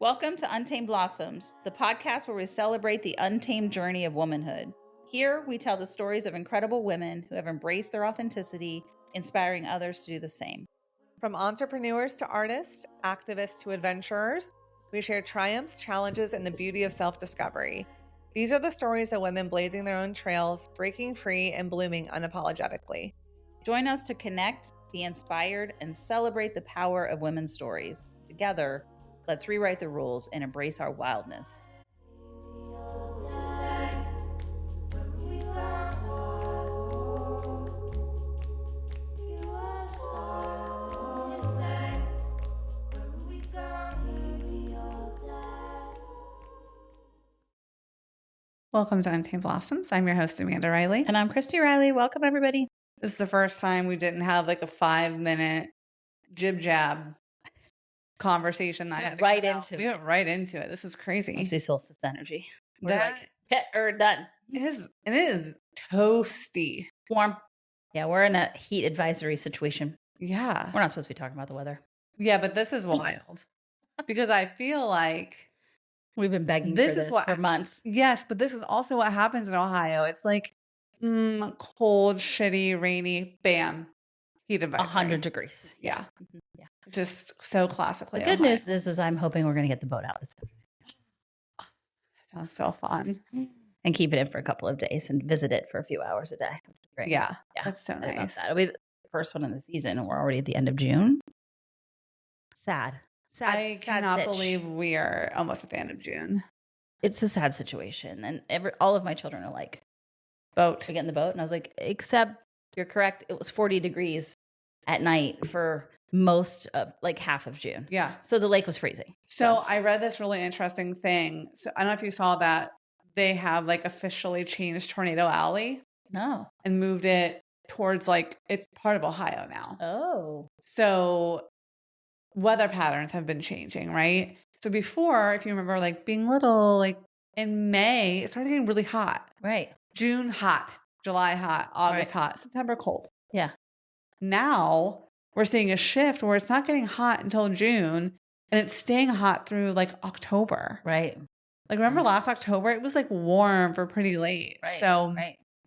Welcome to Untamed Blossoms, the podcast where we celebrate the untamed journey of womanhood. Here, we tell the stories of incredible women who have embraced their authenticity, inspiring others to do the same. From entrepreneurs to artists, activists to adventurers, we share triumphs, challenges, and the beauty of self-discovery. These are the stories of women blazing their own trails, breaking free, and blooming unapologetically. Join us to connect, be inspired, and celebrate the power of women's stories. Together, let's rewrite the rules and embrace our wildness. Welcome to Untamed Blossoms. I'm your host, Amanda Riley. And I'm Christy Riley. Welcome, everybody. This is the first time we didn't have like a 5-minute jib-jab conversation. We went right into it. This is crazy. Must be solstice energy. We're That like, hit or done. it is toasty. Warm. Yeah, we're in a heat advisory situation. Yeah. We're not supposed to be talking about the weather. Yeah, but this is wild because I feel like We've been begging for this for months. Yes, but this is also what happens in Ohio. It's like cold, shitty, rainy, bam, heat advisory. 100 degrees. Yeah. Mhm. Yeah. It's just so classically The good Ohio. news is I'm hoping we're going to get the boat out this time. Sounds so fun. And keep it in for a couple of days and visit it for a few hours a day. Great. Yeah, that's so I love nice. that. It'll be the first one in the season, and we're already at the end of June. Sad. I cannot believe we are almost at the end of June. It's a sad situation. And all of my children are like, Boat. we get in the boat. And I was like, except you're correct. It was 40 degrees at night for most of like half of June. Yeah. So the lake was freezing. So I read this really interesting thing. So I don't know if you saw that they have like officially changed Tornado Alley. No. And moved it towards like, it's part of Ohio now. Oh. So weather patterns have been changing, right? So before, if you remember, like being little, like in May, it started getting really hot. Right. June hot, July hot, August hot, September cold. Yeah. Now we're seeing a shift where it's not getting hot until June and it's staying hot through like October. Right. Like remember last October, it was like warm for pretty late. Right. So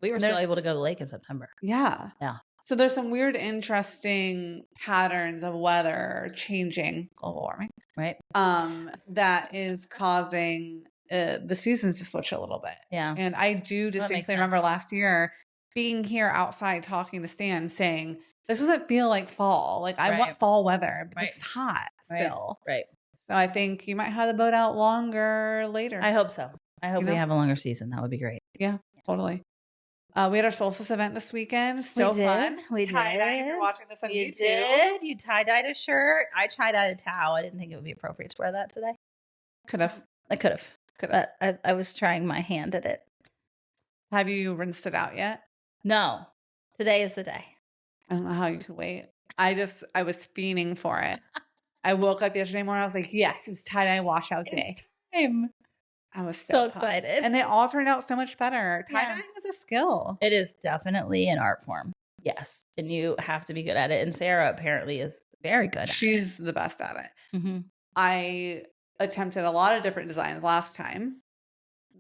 we were still able to go to the lake in September. Yeah. Yeah. So there's some weird, interesting patterns of weather changing, global warming, right? That is causing the seasons to switch a little bit. Yeah. And I do distinctly remember last year being here outside talking to Stan saying, this doesn't feel like fall. Like I want fall weather, but it's hot still. Right. So I think you might have the boat out longer later. I hope so. I hope we have a longer season. That would be great. Yeah, totally. We had our solstice event this weekend. So fun. We tie-dye. did. You're watching this on You YouTube. did. You tie-dyed a shirt. I tie-dyed a towel. I didn't think it would be appropriate to wear that today. Could have. I could have. But I was trying my hand at it. Have you rinsed it out yet? No. Today is the day. I don't know how you could wait. I was fiending for it. I woke up yesterday morning. I was like, yes, it's tie-dye washout day. It's time. I was so excited. And they all turned out so much better. Tie-dyeing is a skill. It is definitely an art form. Yes. And you have to be good at it. And Sarah apparently is very good at it. She's the best at it. Mm-hmm. I attempted a lot of different designs last time.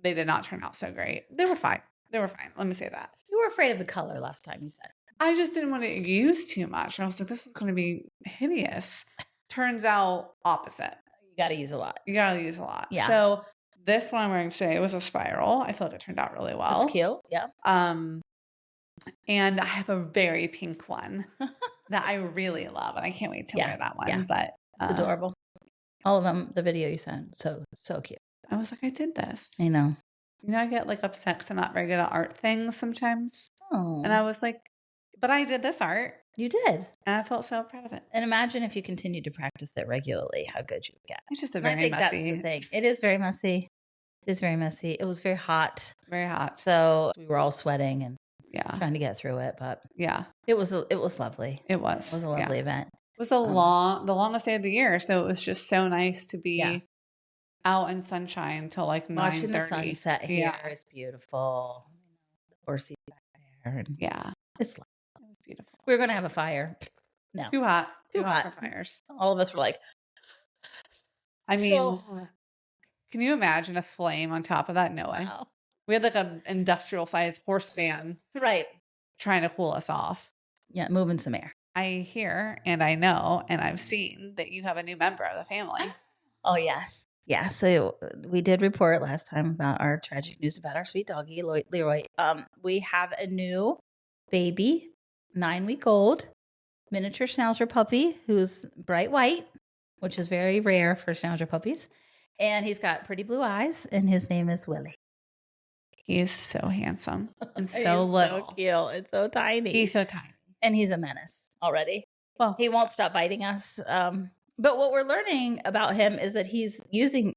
They did not turn out so great. They were fine. Let me say that. You were afraid of the color last time, you said. I just didn't want to use too much. And I was like, this is going to be hideous. Turns out opposite. You got to use a lot. Yeah. So this one I'm wearing today was a spiral. I feel like it turned out really well. That's cute. Yeah. And I have a very pink one that I really love, and I can't wait to wear that one. Yeah. But it's adorable. All of them. The video you sent, so cute. I was like, I did this. I know. You know, I get like upset because I'm not very good at art things sometimes. Oh. And I was like, but I did this art. You did. And I felt so proud of it. And imagine if you continued to practice it regularly, how good you would get. It's just a very messy. That's the thing. It is very messy. It was very hot. Very hot. So we were all sweating and trying to get through it. But it was lovely. It was a lovely event. It was the longest day of the year. So it was just so nice to be out in sunshine till like 9:30. Watching the sunset here is beautiful. Or see there. Yeah. It's lovely. It was beautiful. We were going to have a fire. No. Too hot for fires. All of us were like, I So mean, hot. can you imagine a flame on top of that? No way. Wow. We had like an industrial sized horse fan Right. trying to cool us off. Yeah, moving some air. I hear and I know and I've seen that you have a new member of the family. Oh, yes. Yeah. So we did report last time about our tragic news about our sweet doggy, Leroy. We have a new baby, 9-week old, miniature Schnauzer puppy who's bright white, which is very rare for Schnauzer puppies. And he's got pretty blue eyes, and his name is Willie. He is so handsome and so He's little. so cute. It's so tiny. He's so tiny. And he's a menace already. Well, he won't stop biting us. But what we're learning about him is that he's using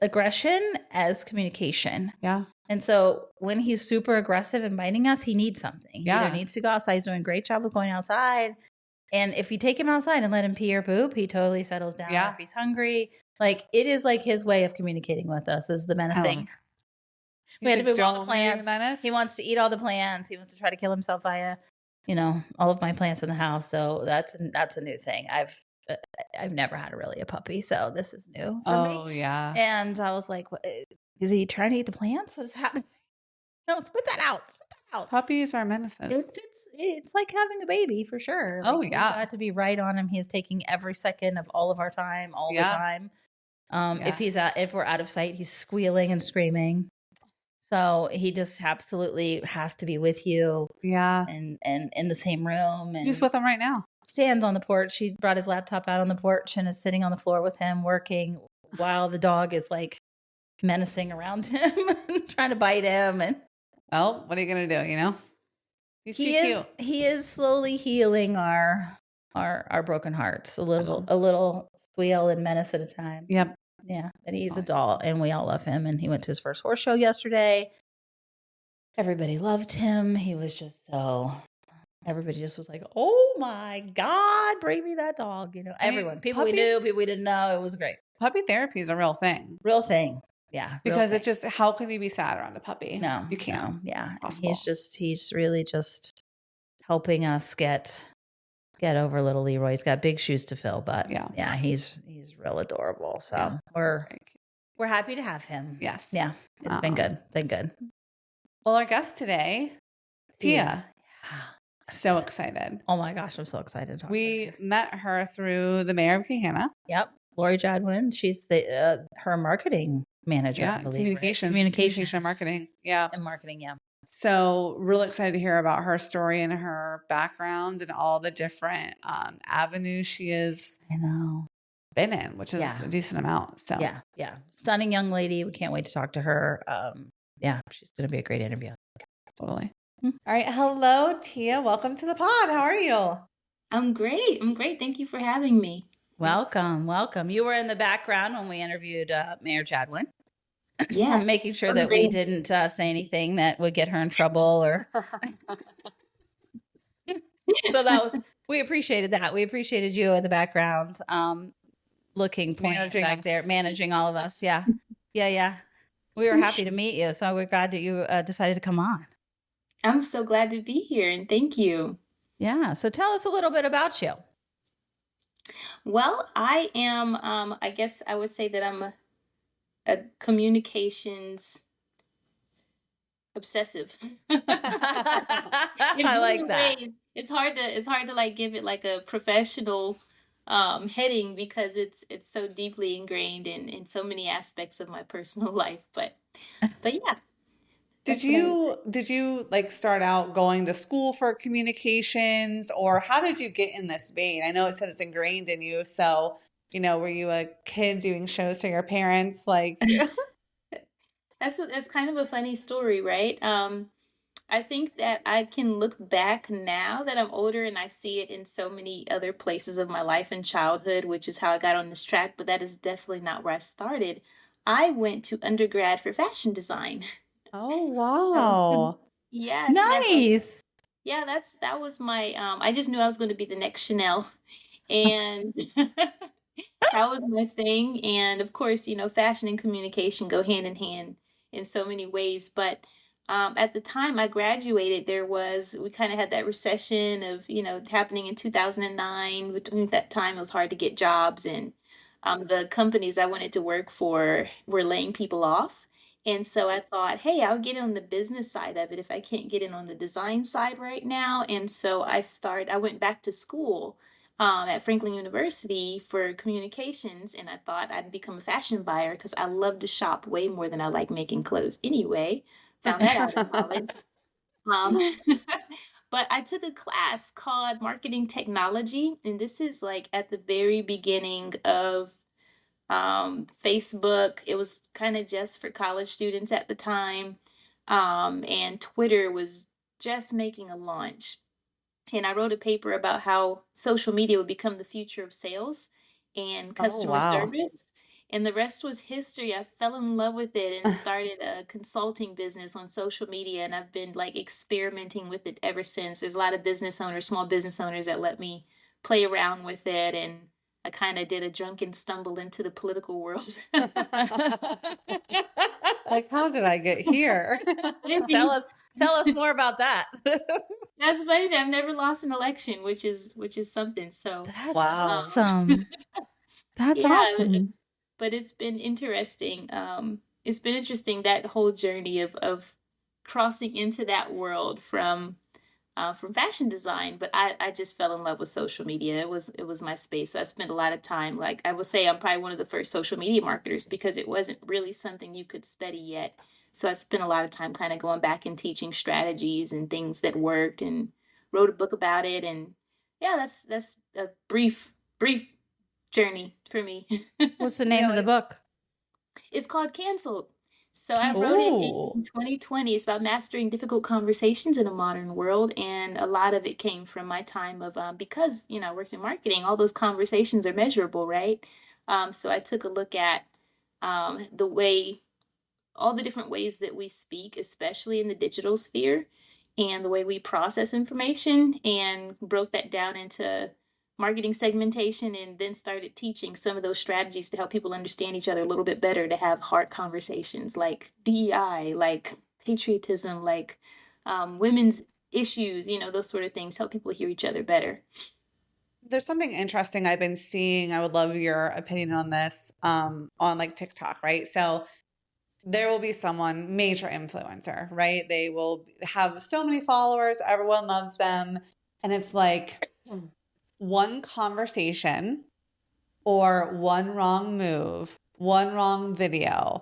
aggression as communication. yeah. And so when he's super aggressive and biting us, he needs something. He Yeah. either needs to go outside. He's doing a great job of going outside. And if you take him outside and let him pee or poop, he totally settles down. Yeah. If he's hungry, like it is like his way of communicating with us is the menacing. We had to move all the plants. He wants to eat all the plants. He wants to try to kill himself via, all of my plants in the house. So that's a new thing. I've never had really a puppy, so this is new for me. Oh yeah. And I was like, what, is he trying to eat the plants? What is happening? No, spit that out. Spit that out. Puppies are menaces. It's like having a baby for sure. Like, Oh yeah. We got to be right on him. He is taking every second of all of our time, all the time. If we're out of sight, he's squealing and screaming. So he just absolutely has to be with you. Yeah. And in the same room. And he's with him right now. Stands on the porch. He brought his laptop out on the porch and is sitting on the floor with him working while the dog is like menacing around him and trying to bite him. And well, what are you going to do? He's too cute. He is slowly healing our broken hearts a little squeal and menace at a time. Yep. Yeah, but he's a doll, and we all love him. And he went to his first horse show yesterday. Everybody loved him. He was just everybody just was like, "Oh my God, bring me that dog!" Everyone, people we knew, people we didn't know. It was great. Puppy therapy is a real thing. Real thing. Yeah, because it's just, how can you be sad around a puppy? No, you can't. No, yeah, he's really just helping us get over little Leroy. He's got big shoes to fill, but yeah, he's real adorable. So we're happy to have him. Yes. Yeah. It's been good. Well, our guest today, Tia. So excited. Oh my gosh, I'm so excited. We met her through the mayor of Gahanna. Yep. Lori Jadwin. She's her marketing manager. Yeah. I believe, communication and marketing. Yeah. And marketing. Yeah. So really excited to hear about her story and her background and all the different avenues she has been in, which is a decent amount. So yeah. Stunning young lady. We can't wait to talk to her. She's going to be a great interview. Totally. All right. Hello, Tia. Welcome to the pod. How are you? I'm great. Thank you for having me. Welcome. You were in the background when we interviewed Mayor Jadwin. Yeah. Making sure that we didn't say anything that would get her in trouble or. So we appreciated that. We appreciated you in the background, pointing back there, managing all of us. Yeah. Yeah. We were happy to meet you. So we're glad that you decided to come on. I'm so glad to be here and thank you. Yeah. So tell us a little bit about you. Well, I am, I guess I would say that I'm a communications obsessive. I like that. It's hard to like give it like a professional heading because it's so deeply ingrained in so many aspects of my personal life. But yeah. Did you like start out going to school for communications, or how did you get in this vein? I know it said it's ingrained in you. So, were you a kid doing shows for your parents? Like that's kind of a funny story, right? I think that I can look back now that I'm older and I see it in so many other places of my life and childhood, which is how I got on this track. But that is definitely not where I started. I went to undergrad for fashion design. Oh, wow. So, yes. Nice. Yeah, that was my, I just knew I was going to be the next Chanel. And that was my thing. And of course, fashion and communication go hand in hand in so many ways. But at the time I graduated, we kind of had that recession of, happening in 2009. Between that time, it was hard to get jobs. And the companies I wanted to work for were laying people off. And so I thought, hey, I'll get on the business side of it if I can't get in on the design side right now. And so I went back to school at Franklin University for communications, and I thought I'd become a fashion buyer because I love to shop way more than I like making clothes anyway. Found that out in college. Um, but I took a class called Marketing Technology, and this is like at the very beginning of Facebook. It was kind of just for college students at the time. And Twitter was just making a launch. And I wrote a paper about how social media would become the future of sales and Oh, customer wow. service. And the rest was history. I fell in love with it and started a consulting business on social media. And I've been like experimenting with it ever since. There's a lot of business owners, small business owners that let me play around with it. And I kind of did a drunken stumble into the political world. Like, how did I get here? Tell us more about that. That's funny that I've never lost an election, which is something. So, That's Wow. awesome. That's yeah, awesome. but it's been interesting. It's been interesting that whole journey of crossing into that world from fashion design, but I just fell in love with social media. It was my space. So I spent a lot of time. Like I would say, I'm probably one of the first social media marketers because it wasn't really something you could study yet. So I spent a lot of time kind of going back and teaching strategies and things that worked, and wrote a book about it. And yeah, that's a brief journey for me. What's the You name know, of the book? It's called Canceled. So I wrote it Ooh. in 2020. It's about mastering difficult conversations in a modern world, and a lot of it came from my time of because I worked in marketing. All those conversations are measurable, right? So I took a look at the way all the different ways that we speak, especially in the digital sphere, and the way we process information, and broke that down into marketing segmentation, and then started teaching some of those strategies to help people understand each other a little bit better, to have hard conversations like DEI, like patriotism, like women's issues, those sort of things, help people hear each other better. There's something interesting I've been seeing. I would love your opinion on this, on like TikTok, right? So there will be someone, major influencer, right? They will have so many followers, everyone loves them. And it's like one conversation or one wrong move, one wrong video,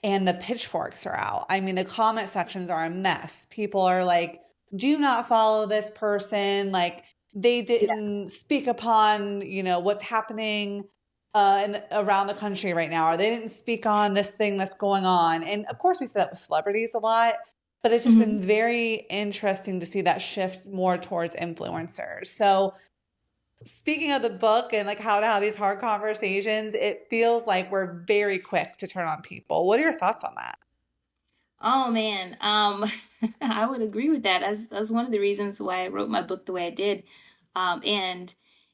and the pitchforks are out. I mean, the comment sections are a mess. People are like, do not follow this person. Like, they Yeah. didn't speak upon, what's happening around the country right now, or they didn't speak on this thing that's going on. And of course, we see that with celebrities a lot, but it's just been very interesting to see that shift more towards influencers. So, speaking of the book and like how to have these hard conversations, it feels like we're very quick to turn on people. What are your thoughts on that? Oh man, I would agree with that. That's one of the reasons why I wrote my book the way I did.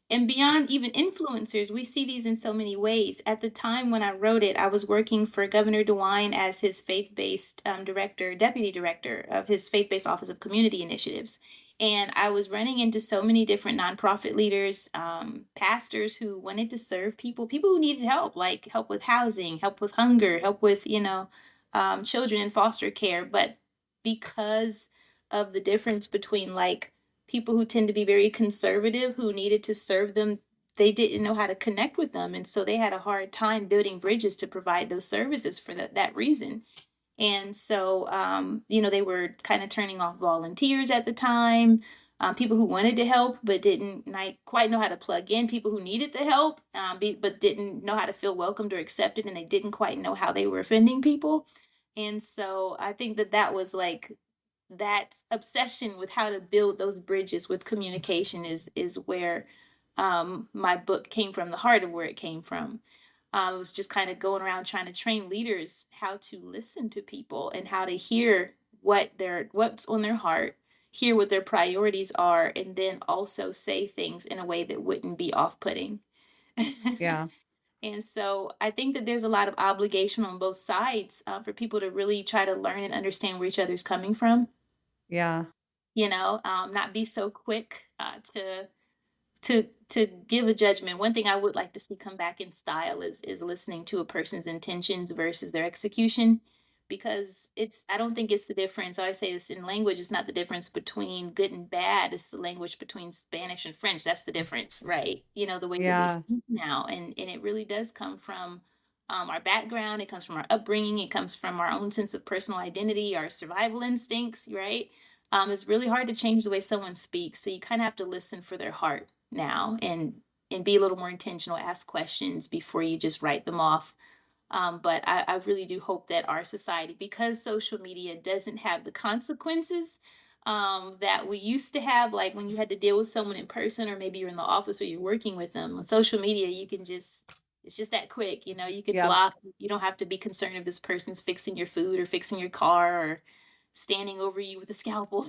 And beyond even influencers, we see these in so many ways. At the time when I wrote it, I was working for Governor DeWine as his faith-based deputy director of his faith-based Office of Community Initiatives. And I was running into so many different nonprofit leaders, pastors who wanted to serve people who needed help, like help with housing, help with hunger, help with, children in foster care. But because of the difference between like people who tend to be very conservative who needed to serve them, they didn't know how to connect with them. And so they had a hard time building bridges to provide those services for that reason. And so, they were kind of turning off volunteers at the time, people who wanted to help but didn't quite know how to plug in, people who needed the help but didn't know how to feel welcomed or accepted, and they didn't quite know how they were offending people. And so I think that was like that obsession with how to build those bridges with communication is where my book came from, the heart of where it came from. I was just kind of going around trying to train leaders how to listen to people and how to hear what's on their heart, hear what their priorities are, and then also say things in a way that wouldn't be off-putting. Yeah. And so I think that there's a lot of obligation on both sides for people to really try to learn and understand where each other's coming from. Yeah. Not be so quick to give a judgment, one thing I would like to see come back in style is listening to a person's intentions versus their execution. Because I don't think it's the difference. I always say this in language, it's not the difference between good and bad, it's the language between Spanish and French. That's the difference, right? The way that we Yeah. speak now. And it really does come from our background, it comes from our upbringing, it comes from our own sense of personal identity, our survival instincts, right? It's really hard to change the way someone speaks. So you kind of have to listen for their heart now, and be a little more intentional, ask questions before you just write them off. But I really do hope that our society, because social media doesn't have the consequences that we used to have, like when you had to deal with someone in person, or maybe you're in the office or you're working with them. On social media, you can it's just that quick, you could Yep. block, you don't have to be concerned if this person's fixing your food or fixing your car or standing over you with a scalpel.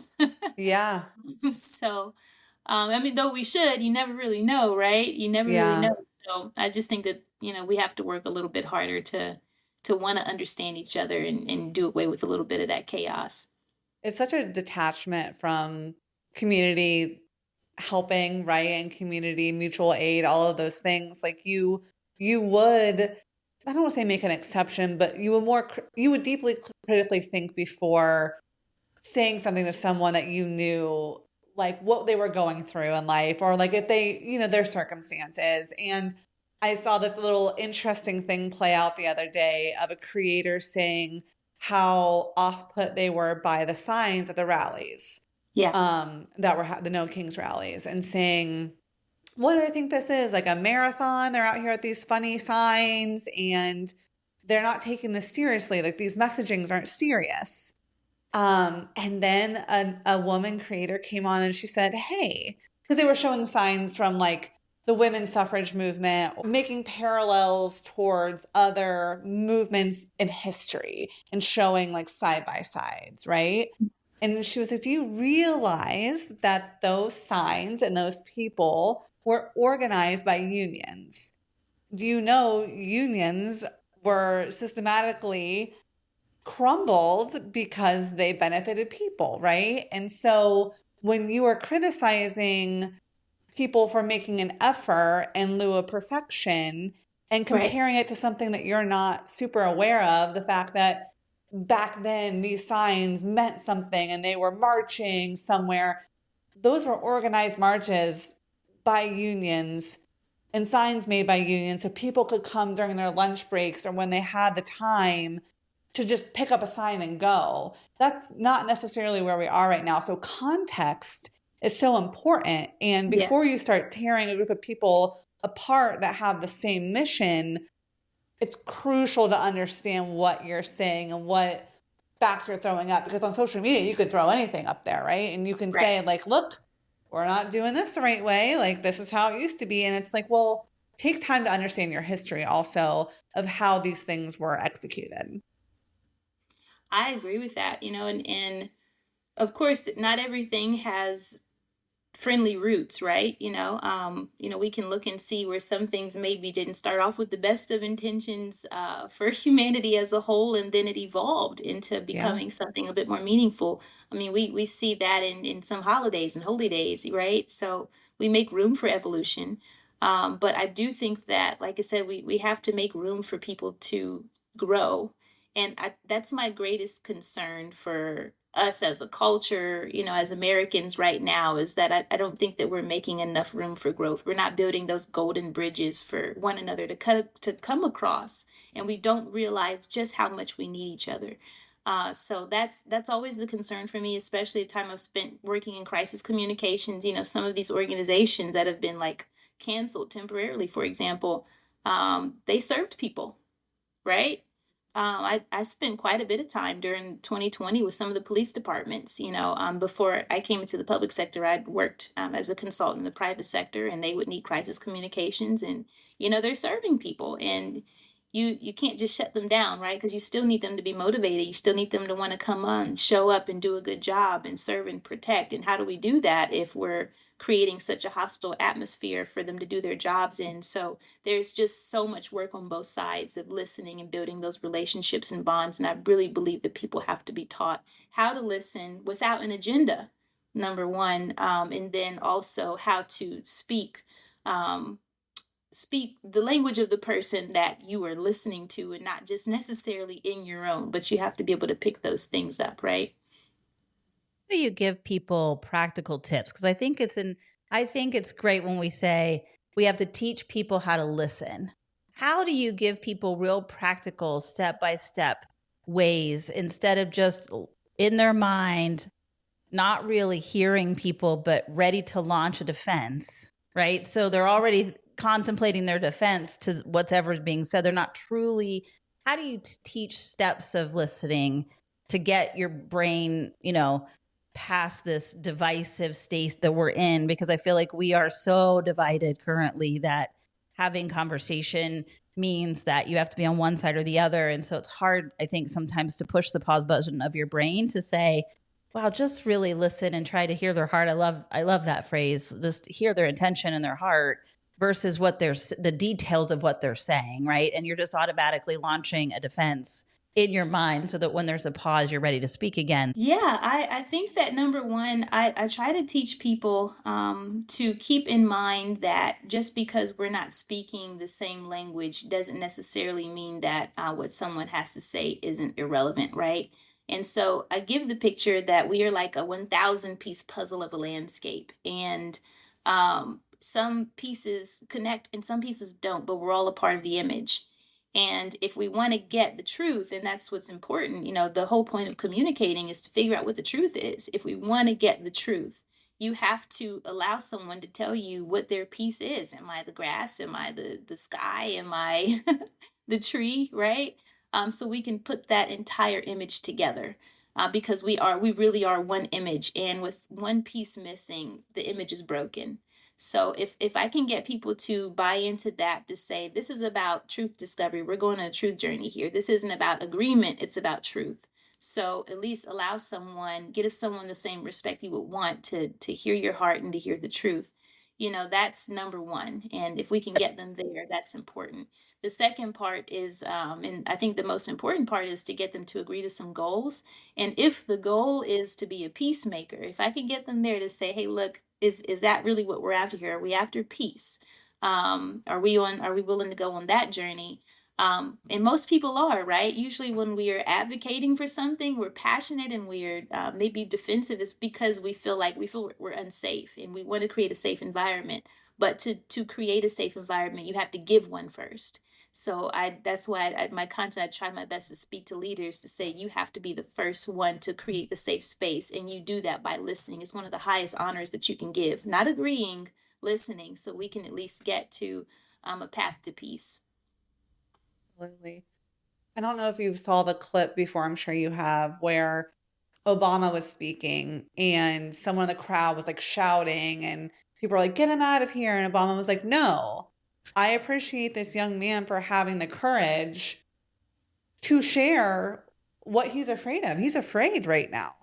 Yeah. So, I mean, though we should, you never really know, right? You never really Yeah. know. So I just think that, we have to work a little bit harder to want to understand each other, and do away with a little bit of that chaos. It's such a detachment from community helping, right? And community mutual aid, all of those things. Like you would, I don't want to say make an exception, but you would deeply critically think before saying something to someone that you knew, like what they were going through in life, or like if they, their circumstances. And I saw this little interesting thing play out the other day of a creator saying how off put they were by the signs at the rallies, Yeah, that were the No Kings rallies, and saying, what do I think this is? Like a marathon? They're out here at these funny signs and they're not taking this seriously. Like these messagings aren't serious. And then a woman creator came on and she said, hey, because they were showing signs from like the women's suffrage movement, making parallels towards other movements in history and showing like side by sides, right? And she was like, do you realize that those signs and those people were organized by unions? Do you know unions were systematically crumbled because they benefited people, right? And so when you are criticizing people for making an effort in lieu of perfection and right, comparing it to something that you're not super aware of, the fact that back then these signs meant something and they were marching somewhere, those were organized marches by unions and signs made by unions so people could come during their lunch breaks or when they had the time to just pick up a sign and go. That's not necessarily where we are right now. So context is so important. And yeah, before you start tearing a group of people apart that have the same mission, it's crucial to understand what you're saying and what facts you're throwing up. Because on social media, you could throw anything up there, right? And you can right. say, like, look, we're not doing this the right way. Like, this is how it used to be. And it's like, well, take time to understand your history also of how these things were executed. I agree with that, and of course, not everything has friendly roots, right? We can look and see where some things maybe didn't start off with the best of intentions for humanity as a whole, and then it evolved into Yeah. becoming something a bit more meaningful. I mean, we see that in some holidays and holy days, right? So we make room for evolution. But I do think that, like I said, we have to make room for people to grow. And that's my greatest concern for us as a culture, as Americans right now, is that I don't think that we're making enough room for growth. We're not building those golden bridges for one another to come across, and we don't realize just how much we need each other. So that's always the concern for me, especially the time I've spent working in crisis communications. Some of these organizations that have been like canceled temporarily, for example, they served people, right? I spent quite a bit of time during 2020 with some of the police departments. Before I came into the public sector, I'd worked as a consultant in the private sector, and they would need crisis communications, and they're serving people, and you can't just shut them down, right? Because you still need them to be motivated. You still need them to want to come on, show up, and do a good job, and serve and protect. And how do we do that if we're creating such a hostile atmosphere for them to do their jobs in? So there's just so much work on both sides of listening and building those relationships and bonds. And I really believe that people have to be taught how to listen without an agenda, number one, and then also how to speak um, speak the language of the person that you are listening to, and not just necessarily in your own, but you have to be able to pick those things up, right? How do you give people practical tips? Because I think it's great when we say we have to teach people how to listen. How do you give people real practical step by step ways instead of just in their mind not really hearing people, but ready to launch a defense, right? So they're already contemplating their defense to whatever's being said. They're not truly, how do you teach steps of listening to get your brain, past this divisive state that we're in? Because I feel like we are so divided currently that having conversation means that you have to be on one side or the other. And so it's hard, I think, sometimes to push the pause button of your brain to say, wow, just really listen and try to hear their heart. I love that phrase. Just hear their intention and their heart versus the details of what they're saying, right? And you're just automatically launching a defense in your mind so that when there's a pause, you're ready to speak again. Yeah, I think that number one, I try to teach people to keep in mind that just because we're not speaking the same language doesn't necessarily mean that what someone has to say isn't irrelevant, right? And so I give the picture that we are like a 1,000 piece puzzle of a landscape, and some pieces connect and some pieces don't, but we're all a part of the image. And if we want to get the truth, and that's what's important, the whole point of communicating is to figure out what the truth is. If we want to get the truth, you have to allow someone to tell you what their piece is. Am I the grass? Am I the sky? Am I the tree? Right? So we can put that entire image together. Because we really are one image, and with one piece missing, the image is broken. So if I can get people to buy into that, to say this is about truth discovery, we're going on a truth journey here. This isn't about agreement, it's about truth. So at least give someone the same respect you would want to hear your heart and to hear the truth. That's number one. And if we can get them there, that's important. The second part is, and I think the most important part is to get them to agree to some goals. And if the goal is to be a peacemaker, if I can get them there to say, hey, look, is that really what we're after here? Are we after peace? Are we willing to go on that journey? And most people are, right? Usually when we are advocating for something, we're passionate and we're maybe defensive, is because we feel we're unsafe and we want to create a safe environment. But to create a safe environment, you have to give one first. So that's why my content, I try my best to speak to leaders to say you have to be the first one to create the safe space. And you do that by listening. It's one of the highest honors that you can give, not agreeing, listening, so we can at least get to a path to peace. Absolutely. I don't know if you saw the clip before, I'm sure you have, where Obama was speaking and someone in the crowd was like shouting and people were like, get him out of here. And Obama was like, no, I appreciate this young man for having the courage to share what he's afraid of. He's afraid right now.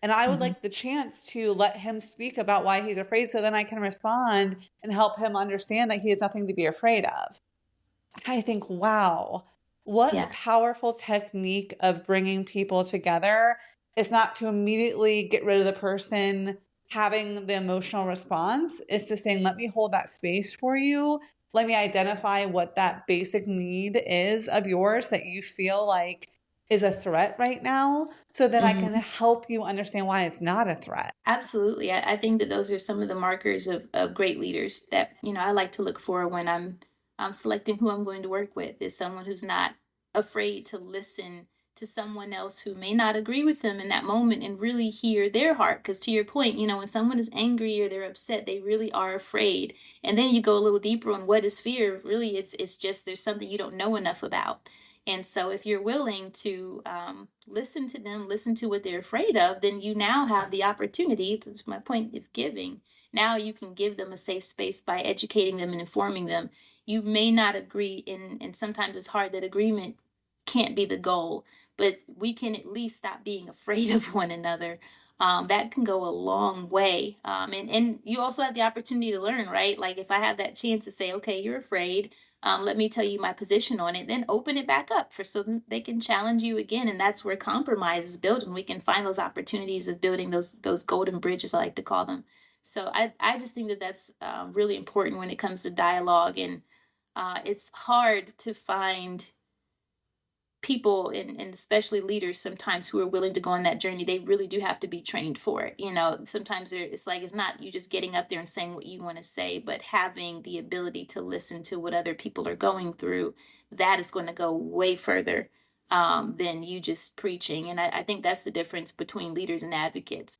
And I would like the chance to let him speak about why he's afraid so then I can respond and help him understand that he has nothing to be afraid of. I think, wow, what a Yeah. powerful technique of bringing people together. It's not to immediately get rid of the person having the emotional response. It's just saying, let me hold that space for you. Let me identify what that basic need is of yours that you feel like is a threat right now, so that I can help you understand why it's not a threat. Absolutely. I think that those are some of the markers of great leaders that, I like to look for when I'm selecting who I'm going to work with, is someone who's not afraid to listen to someone else who may not agree with them in that moment and really hear their heart. Because to your point, when someone is angry or they're upset, they really are afraid. And then you go a little deeper on what is fear. Really, it's just there's something you don't know enough about. And so if you're willing to listen to them, listen to what they're afraid of, then you now have the opportunity, to my point of giving, now you can give them a safe space by educating them and informing them. You may not agree, and sometimes it's hard that agreement can't be the goal, but we can at least stop being afraid of one another. That can go a long way. And you also have the opportunity to learn, right? Like if I have that chance to say, okay, you're afraid, let me tell you my position on it, then open it back up so they can challenge you again. And that's where compromise is built, and we can find those opportunities of building those golden bridges, I like to call them. So I just think that that's really important when it comes to dialogue. And it's hard to find people and especially leaders sometimes who are willing to go on that journey. They really do have to be trained for it. Sometimes it's like it's not you just getting up there and saying what you want to say, but having the ability to listen to what other people are going through. That is going to go way further than you just preaching. And I think that's the difference between leaders and advocates.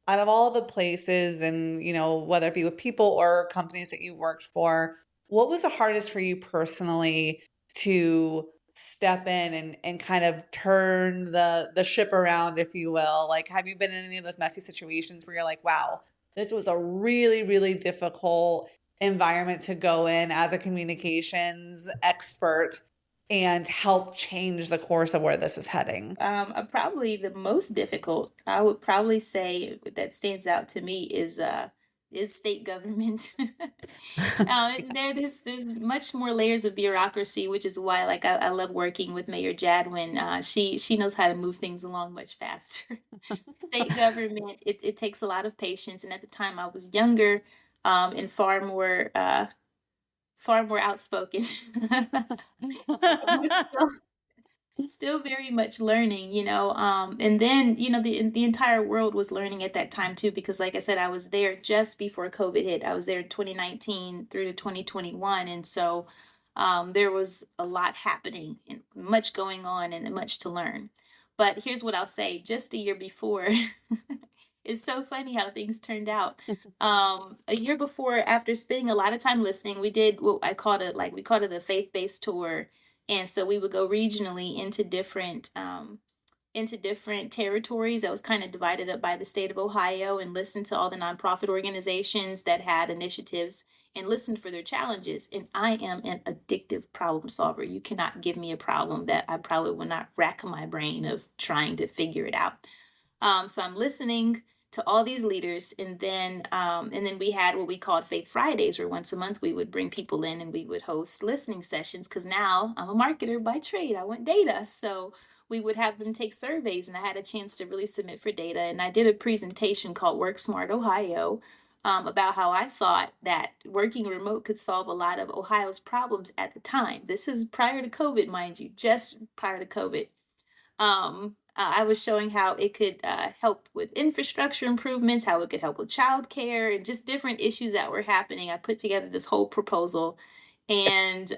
Out of all the places and, whether it be with people or companies that you worked for, what was the hardest for you personally to step in and kind of turn the ship around, if you will? Like, have you been in any of those messy situations where you're like, wow, this was a really, really difficult environment to go in as a communications expert and help change the course of where this is heading? Probably the most difficult, I would probably say, that stands out to me is state government. There's much more layers of bureaucracy, which is why like I love working with Mayor Jadwin. She knows how to move things along much faster. State government, it takes a lot of patience, and at the time I was younger, and far more outspoken. Still very much learning, and then the entire world was learning at that time too, because like I said, I was there just before COVID hit. I was there in 2019 through to 2021, and so there was a lot happening and much going on and much to learn. But here's what I'll say: just a year before, it's so funny how things turned out. A year before, after spending a lot of time listening, we did what we called it a faith-based tour. And so we would go regionally into different territories that was kind of divided up by the state of Ohio, and listen to all the nonprofit organizations that had initiatives and listened for their challenges. And I am an addictive problem solver. You cannot give me a problem that I probably would not rack my brain of trying to figure it out. So I'm listening to all these leaders, and then we had what we called Faith Fridays, where once a month we would bring people in and we would host listening sessions. Because now I'm a marketer by trade, I want data, so we would have them take surveys, and I had a chance to really submit for data. And I did a presentation called Work Smart Ohio, about how I thought that working remote could solve a lot of Ohio's problems at the time. This is prior to COVID, mind you, just prior to COVID. I was showing how it could help with infrastructure improvements, how it could help with childcare, and just different issues that were happening. I put together this whole proposal, and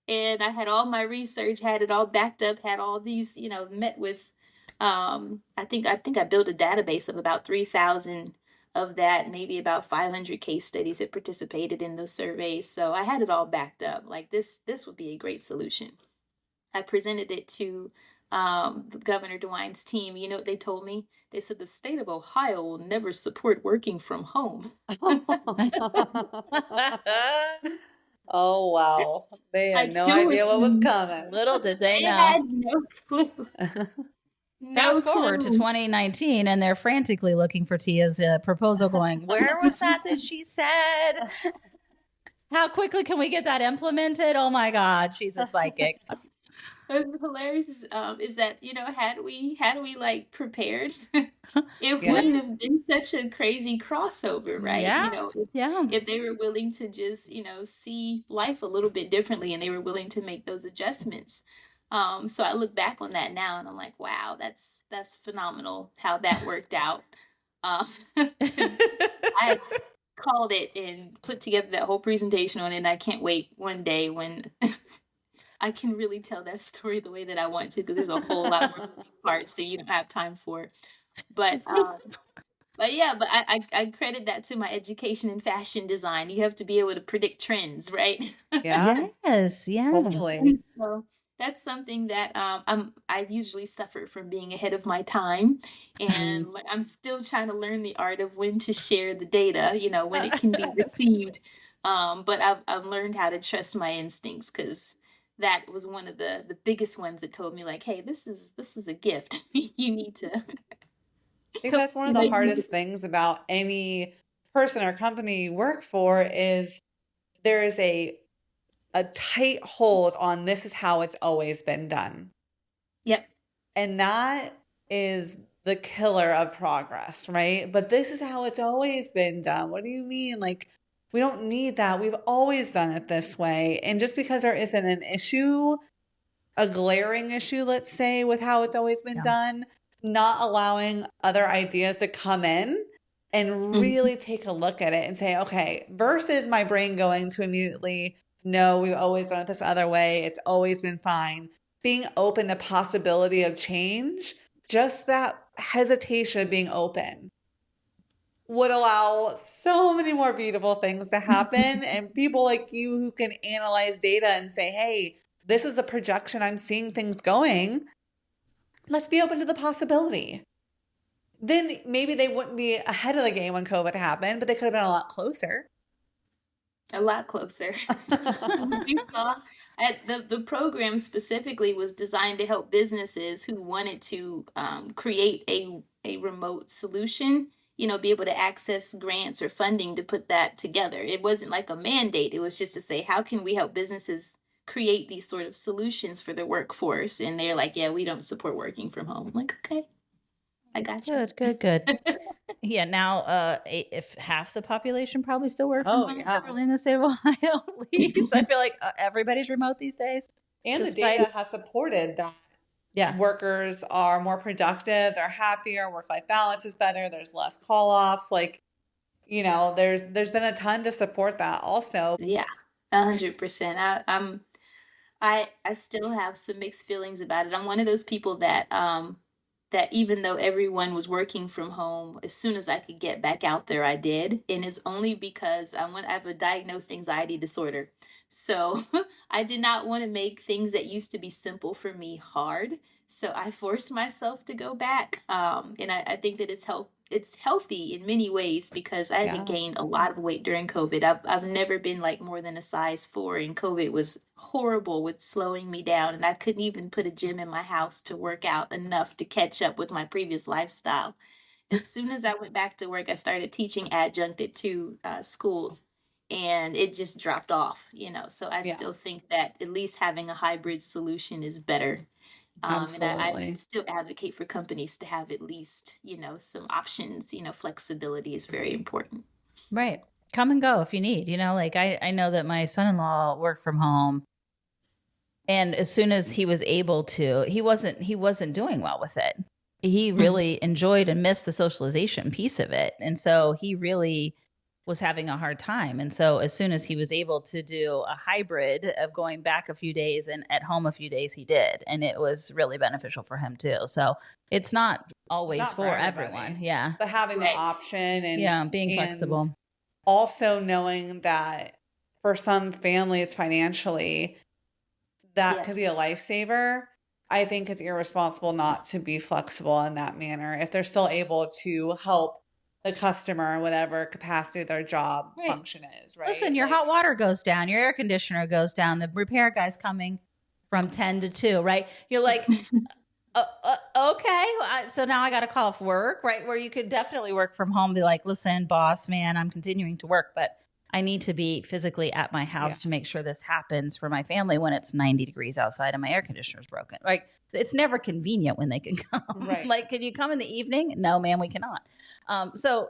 and I had all my research, had it all backed up, had all these, met with. I think I built a database of about 3,000 of that, maybe about 500 case studies that participated in those surveys. So I had it all backed up. Like this would be a great solution. I presented it to Governor DeWine's team. You know what they told me? They said the state of Ohio will never support working from home. Oh, wow. They had Like no it idea was, what was coming. Little did they they know. had no clue. No Fast forward to clue. 2019, and they're frantically looking for Tia's proposal, going, "Where was that she said? How quickly can we get that implemented? Oh my God, she's a psychic." What's hilarious is that had we like prepared, it Yeah. wouldn't have been such a crazy crossover, right? Yeah, yeah. If they were willing to just see life a little bit differently, and they were willing to make those adjustments. So I look back on that now, and I'm like, wow, that's phenomenal how that worked out. 'Cause I had called it and put together that whole presentation on it, and I can't wait one day when I can really tell that story the way that I want to, because there's a whole lot more moving parts that you don't have time for. But yeah, but I credit that to my education in fashion design. You have to be able to predict trends, right? Yeah, Yes, yes. totally. And so that's something that I usually suffer from being ahead of my time, and I'm still trying to learn the art of when to share the data, when it can be received. But I've learned how to trust my instincts, because that was one of the biggest ones that told me, like, hey, this is a gift. You need to. I think So, that's one of the hardest things about any person or company you work for is there is a tight hold on this is how it's always been done. Yep. And that is the killer of progress, right? But this is how it's always been done. What do you mean? Like, we don't need that. We've always done it this way. And just because there isn't an issue, a glaring issue, let's say, with how it's always been done, not allowing other ideas to come in and really take a look at it and say, okay, versus my brain going to immediately, no, we've always done it this other way. It's always been fine. Being open to possibility of change, just that hesitation of being open would allow so many more beautiful things to happen. And people like you who can analyze data and say, hey, this is the projection I'm seeing things going. Let's be open to the possibility. Then maybe they wouldn't be ahead of the game when COVID happened, but they could have been a lot closer. A lot closer. We saw the program specifically was designed to help businesses who wanted to create a remote solution, be able to access grants or funding to put that together. It wasn't like a mandate. It was just to say, how can we help businesses create these sort of solutions for their workforce? And they're like, yeah, we don't support working from home. I'm like, okay, I got you. Good. Yeah, now if half the population probably still work from home, probably in the state of Ohio at least. I feel like everybody's remote these days. And the data has supported that workers are more productive, they're happier, work-life balance is better, there's less call-offs. Like, there's been a ton to support that also. Yeah, 100%. I still have some mixed feelings about it. I'm one of those people that even though everyone was working from home, as soon as I could get back out there, I did. And it's only because I have a diagnosed anxiety disorder. So I did not want to make things that used to be simple for me hard. So I forced myself to go back. And I think that it's healthy in many ways because I had gained a lot of weight during COVID. I've never been like more than a size 4, and COVID was horrible with slowing me down, and I couldn't even put a gym in my house to work out enough to catch up with my previous lifestyle. As soon as I went back to work, I started teaching adjuncted to schools, and it just dropped off, So I still think that at least having a hybrid solution is better. And I still advocate for companies to have at least, some options. Flexibility is very important. Right. Come and go if you need, like I know that my son-in-law worked from home, and as soon as he was able to, he wasn't doing well with it. He really enjoyed and missed the socialization piece of it. And so he really was having a hard time. And so as soon as he was able to do a hybrid of going back a few days and at home a few days, he did. And it was really beneficial for him too. So it's not always for everyone. Yeah. But having the option and being flexible. Also knowing that for some families financially, that could be a lifesaver. I think it's irresponsible not to be flexible in that manner. If they're still able to help the customer, whatever capacity their job function is, right? Listen, your hot water goes down, your air conditioner goes down, the repair guy's coming from 10 to 2, right? You're like, okay, so now I got to call off work, right? Where you could definitely work from home, be like, listen, boss, man, I'm continuing to work, but I need to be physically at my house to make sure this happens for my family when it's 90 degrees outside and my air conditioner is broken. Like, it's never convenient when they can come. Right. Like, can you come in the evening? No, ma'am, we cannot. So,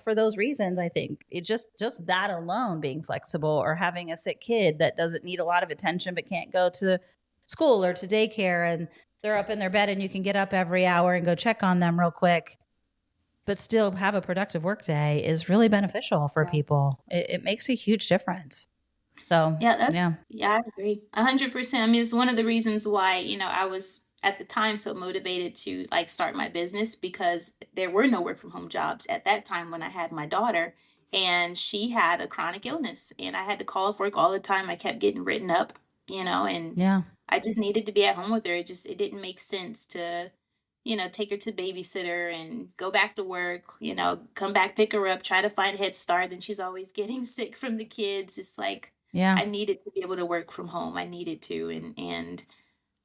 for those reasons, I think it just that alone, being flexible, or having a sick kid that doesn't need a lot of attention but can't go to school or to daycare, and they're up in their bed and you can get up every hour and go check on them real quick, but still have a productive work day, is really beneficial for people. It makes a huge difference. So yeah, I agree 100%. I mean, it's one of the reasons why, I was at the time so motivated to like start my business, because there were no work from home jobs at that time when I had my daughter, and she had a chronic illness, and I had to call off work all the time. I kept getting written up, and I just needed to be at home with her. It didn't make sense to, take her to the babysitter and go back to work, come back, pick her up, try to find a head start. Then she's always getting sick from the kids. It's like, I needed to be able to work from home. I needed to. And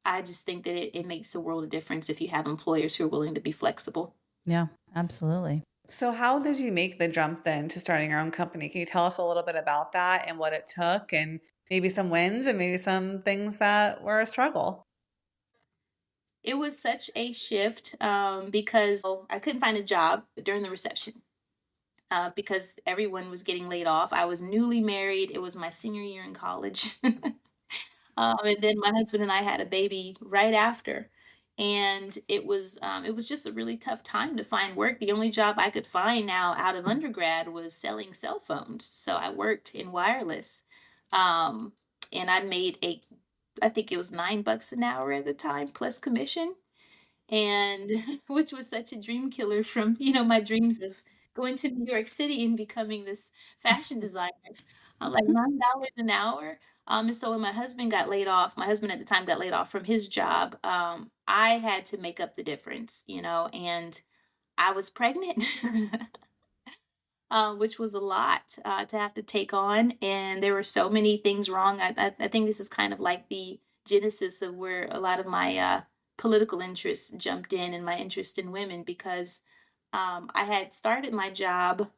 I just think that it makes a world of difference if you have employers who are willing to be flexible. Yeah, absolutely. So how did you make the jump then to starting your own company? Can you tell us a little bit about that and what it took, and maybe some wins and maybe some things that were a struggle? It was such a shift because I couldn't find a job during the recession because everyone was getting laid off. I was newly married. It was my senior year in college. And then my husband and I had a baby right after. And it was just a really tough time to find work. The only job I could find now out of undergrad was selling cell phones. So I worked in wireless. Um, and I made I think it was $9 an hour at the time plus commission, and which was such a dream killer from, my dreams of going to New York City and becoming this fashion designer. Like $9 an hour. And so when my husband got laid off, my husband at the time got laid off from his job, I had to make up the difference, and I was pregnant. Which was a lot to have to take on. And there were so many things wrong. I think this is kind of like the genesis of where a lot of my political interests jumped in and my interest in women because I had started my job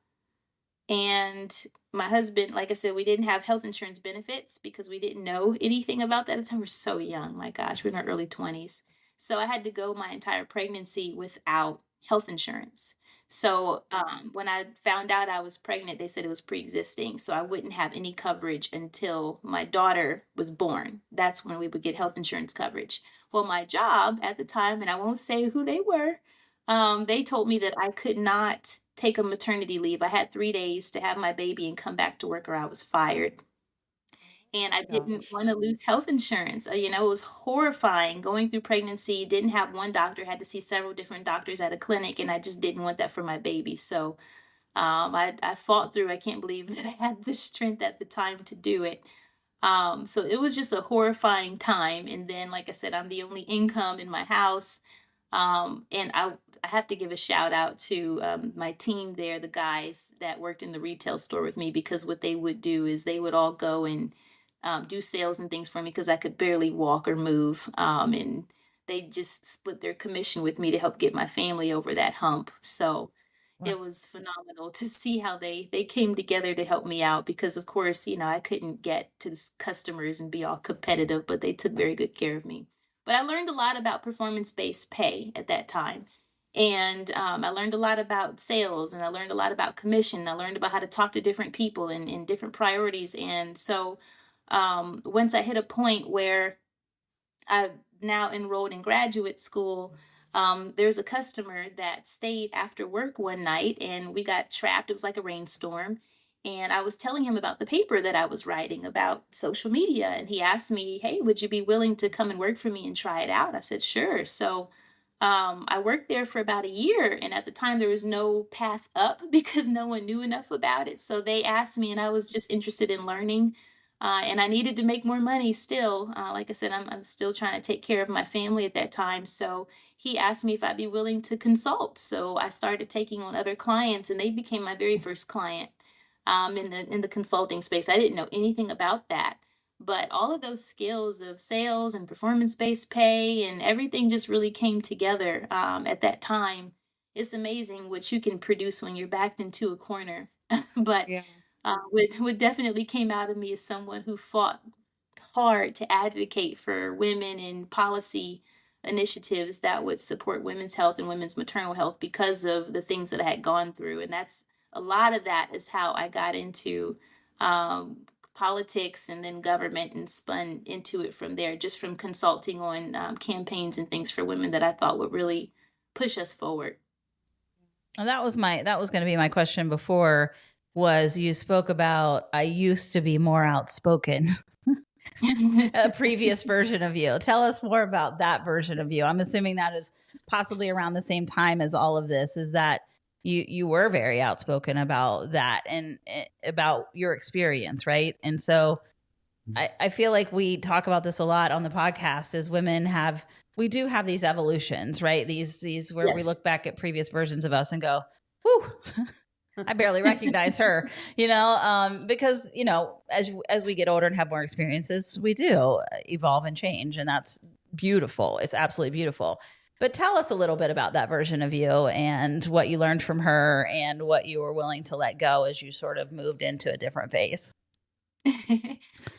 and my husband, like I said, we didn't have health insurance benefits because we didn't know anything about that at the time. We're so young. My gosh, we're in our early 20s. So I had to go my entire pregnancy without health insurance. So when I found out I was pregnant, they said it was pre-existing. So I wouldn't have any coverage until my daughter was born. That's when we would get health insurance coverage. Well, my job at the time, and I won't say who they were, they told me that I could not take a maternity leave. I had 3 days to have my baby and come back to work or I was fired. And I Yeah. didn't want to lose health insurance. It was horrifying going through pregnancy. Didn't have one doctor, had to see several different doctors at a clinic, and I just didn't want that for my baby. So I fought through. I can't believe that I had the strength at the time to do it. So it was just a horrifying time. And then, like I said, I'm the only income in my house. And I have to give a shout out to my team there, the guys that worked in the retail store with me, because what they would do is they would all go and do sales and things for me because I could barely walk or move. And they just split their commission with me to help get my family over that hump. So Wow. it was phenomenal to see how they came together to help me out because of course, I couldn't get to customers and be all competitive, but they took very good care of me. But I learned a lot about performance-based pay at that time. And I learned a lot about sales and I learned a lot about commission. I learned about how to talk to different people and different priorities. And so once I hit a point where I now enrolled in graduate school. There's a customer that stayed after work one night and we got trapped. It was like a rainstorm. And I was telling him about the paper that I was writing about social media. And he asked me, hey, would you be willing to come and work for me and try it out? I said, sure. So I worked there for about a year. And at the time, there was no path up because no one knew enough about it. So they asked me, and I was just interested in learning. And I needed to make more money still. Like I said, I'm still trying to take care of my family at that time. So he asked me if I'd be willing to consult. So I started taking on other clients, and they became my very first client in the consulting space. I didn't know anything about that, but all of those skills of sales and performance based pay and everything just really came together at that time. It's amazing what you can produce when you're backed into a corner. But Yeah. what definitely came out of me is someone who fought hard to advocate for women in policy initiatives that would support women's health and women's maternal health because of the things that I had gone through. And that's a lot of that is how I got into um, politics and then government and spun into it from there, just from consulting on campaigns and things for women that I thought would really push us forward. And that was going to be my question before. Was you spoke about I used to be more outspoken. A previous version of you. Tell us more about that version of you. I'm assuming that is possibly around the same time as all of this. Is that you were very outspoken about that and about your experience, right? And so I feel like we talk about this a lot on the podcast as women we do have these evolutions, right? These where we Yes. look back at previous versions of us and go, whew, I barely recognize her, because, as we get older and have more experiences, we do evolve and change. And that's beautiful. It's absolutely beautiful. But tell us a little bit about that version of you and what you learned from her and what you were willing to let go as you sort of moved into a different phase.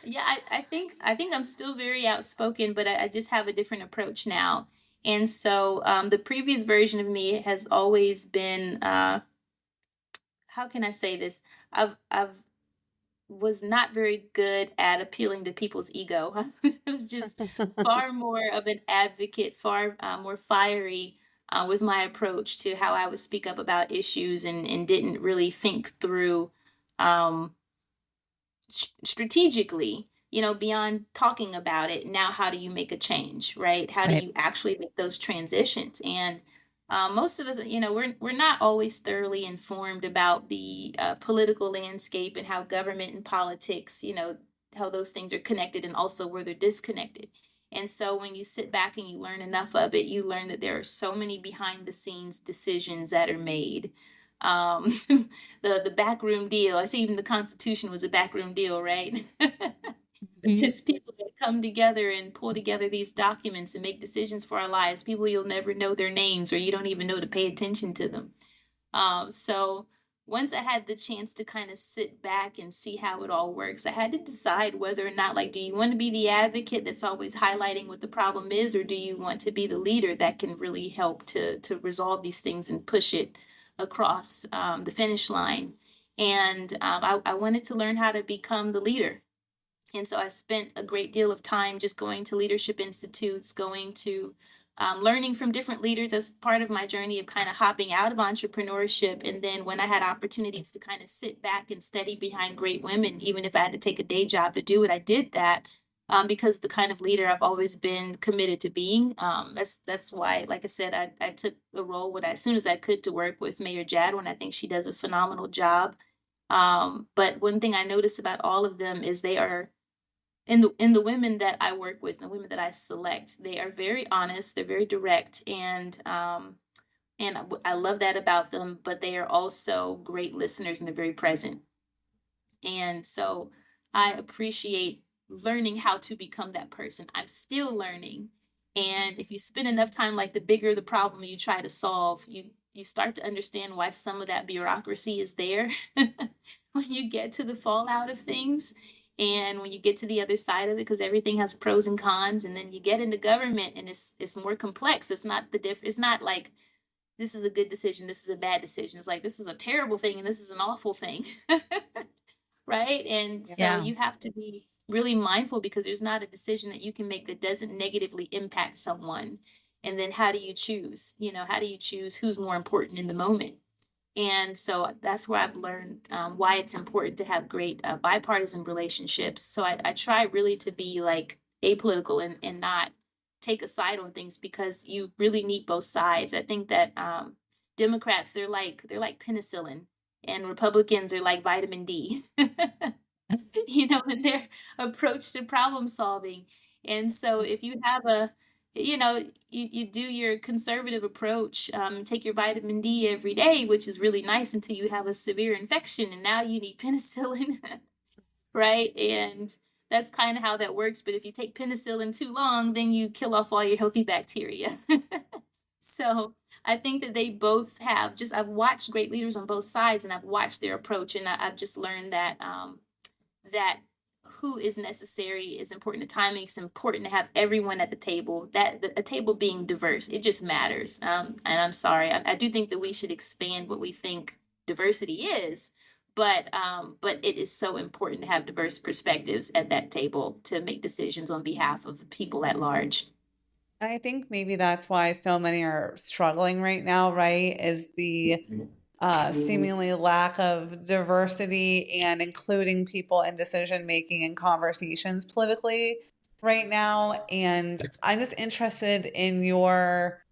Yeah, I think I'm still very outspoken, but I just have a different approach now. And so the previous version of me has always been, how can I say this? I've was not very good at appealing to people's ego. I was just far more of an advocate, far more fiery with my approach to how I would speak up about issues, and didn't really think through um, strategically, beyond talking about it. Now, how do you make a change, right? How do Right. you actually make those transitions? And most of us, we're not always thoroughly informed about the political landscape and how government and politics, how those things are connected, and also where they're disconnected. And so when you sit back and you learn enough of it, you learn that there are so many behind the scenes decisions that are made. um the backroom deal. I see even the Constitution was a backroom deal, right? It's Mhm. just people that come together and pull together these documents and make decisions for our lives. People you'll never know their names, or you don't even know to pay attention to them. So once I had the chance to kind of sit back and see how it all works, I had to decide whether or not, like, do you want to be the advocate that's always highlighting what the problem is, or do you want to be the leader that can really help to resolve these things and push it across the finish line? And I wanted to learn how to become the leader. And so I spent a great deal of time just going to leadership institutes, going to learning from different leaders as part of my journey of kind of hopping out of entrepreneurship. And then when I had opportunities to kind of sit back and study behind great women, even if I had to take a day job to do it, I did that. Because the kind of leader I've always been committed to being. That's why, like I said, I took the role as soon as I could to work with Mayor Jadwin. I think she does a phenomenal job. But one thing I notice about all of them is they are, in the women that I work with, the women that I select, they are very honest, they're very direct, and I love that about them. But they are also great listeners, and they're very present. And so I appreciate learning how to become that person. I'm still learning. And if you spend enough time, like, the bigger the problem you try to solve, you start to understand why some of that bureaucracy is there when you get to the fallout of things, and when you get to the other side of it, because everything has pros and cons. And then you get into government, and it's more complex. It's not it's not like this is a good decision, this is a bad decision. It's like this is a terrible thing and this is an awful thing. Right? And so Yeah. you have to be really mindful, because there's not a decision that you can make that doesn't negatively impact someone. And then how do you choose? How do you choose who's more important in the moment? And so that's where I've learned why it's important to have great bipartisan relationships. So I try really to be like apolitical, and not take a side on things, because you really need both sides. I think that Democrats, they're like penicillin, and Republicans are like vitamin D. In their approach to problem solving. And so if you have you do your conservative approach, take your vitamin D every day, which is really nice until you have a severe infection, and now you need penicillin. Right? And that's kind of how that works. But if you take penicillin too long, then you kill off all your healthy bacteria. So I think that they both have just, I've watched great leaders on both sides, and I've watched their approach, and I've just learned that who is necessary is important. The timing is important to have everyone at the table. A table being diverse, it just matters. And I'm sorry, I do think that we should expand what we think diversity is, but it is so important to have diverse perspectives at that table to make decisions on behalf of the people at large. And I think maybe that's why so many are struggling right now, right? Is the seemingly lack of diversity and including people in decision making and conversations politically right now. And I'm just interested in your,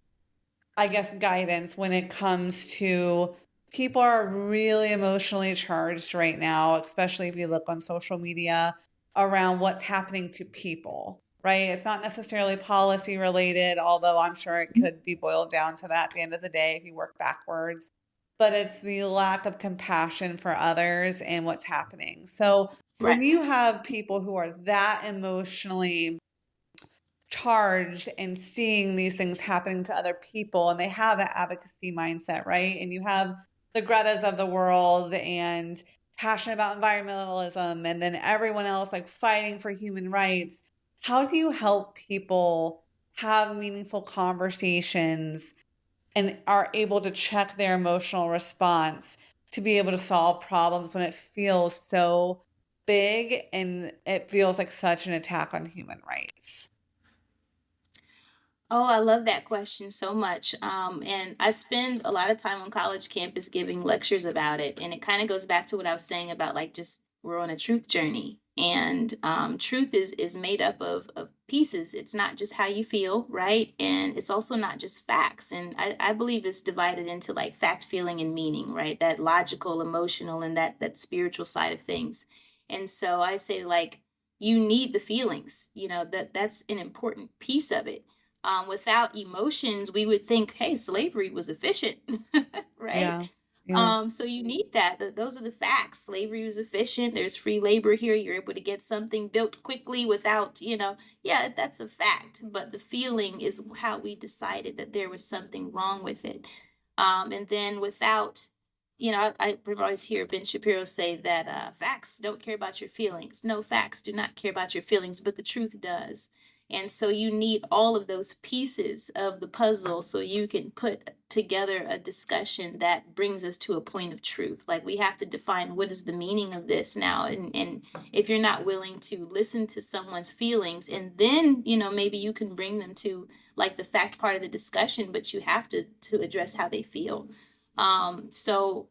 I guess, guidance when it comes to people are really emotionally charged right now, especially if you look on social media around what's happening to people, right? It's not necessarily policy related, although I'm sure it could be boiled down to that at the end of the day if you work backwards. But it's the lack of compassion for others and what's happening. So when Right. you have people who are that emotionally charged and seeing these things happening to other people, and they have that advocacy mindset, right? And you have the Gretas of the world and passionate about environmentalism, and then everyone else like fighting for human rights. How do you help people have meaningful conversations and are able to check their emotional response to be able to solve problems when it feels so big and it feels like such an attack on human rights? Oh, I love that question so much. And I spend a lot of time on college campus giving lectures about it. And it kind of goes back to what I was saying about like just we're on a truth journey. And truth is made up of pieces. It's not just how you feel, right? And it's also not just facts. And I believe it's divided into like fact, feeling, and meaning, right? That logical, emotional, and that spiritual side of things. And so I say like you need the feelings, that's an important piece of it. Without emotions, we would think, hey, slavery was efficient, right? Yeah. Yeah. So you need that. Those are the facts. Slavery was efficient. There's free labor here. You're able to get something built quickly without, yeah, that's a fact. But the feeling is how we decided that there was something wrong with it. And then without, I always hear Ben Shapiro say that facts don't care about your feelings. No, facts do not care about your feelings, but the truth does. And so you need all of those pieces of the puzzle so you can put together a discussion that brings us to a point of truth. Like we have to define what is the meaning of this now. And if you're not willing to listen to someone's feelings and then, maybe you can bring them to like the fact part of the discussion, but you have to address how they feel. So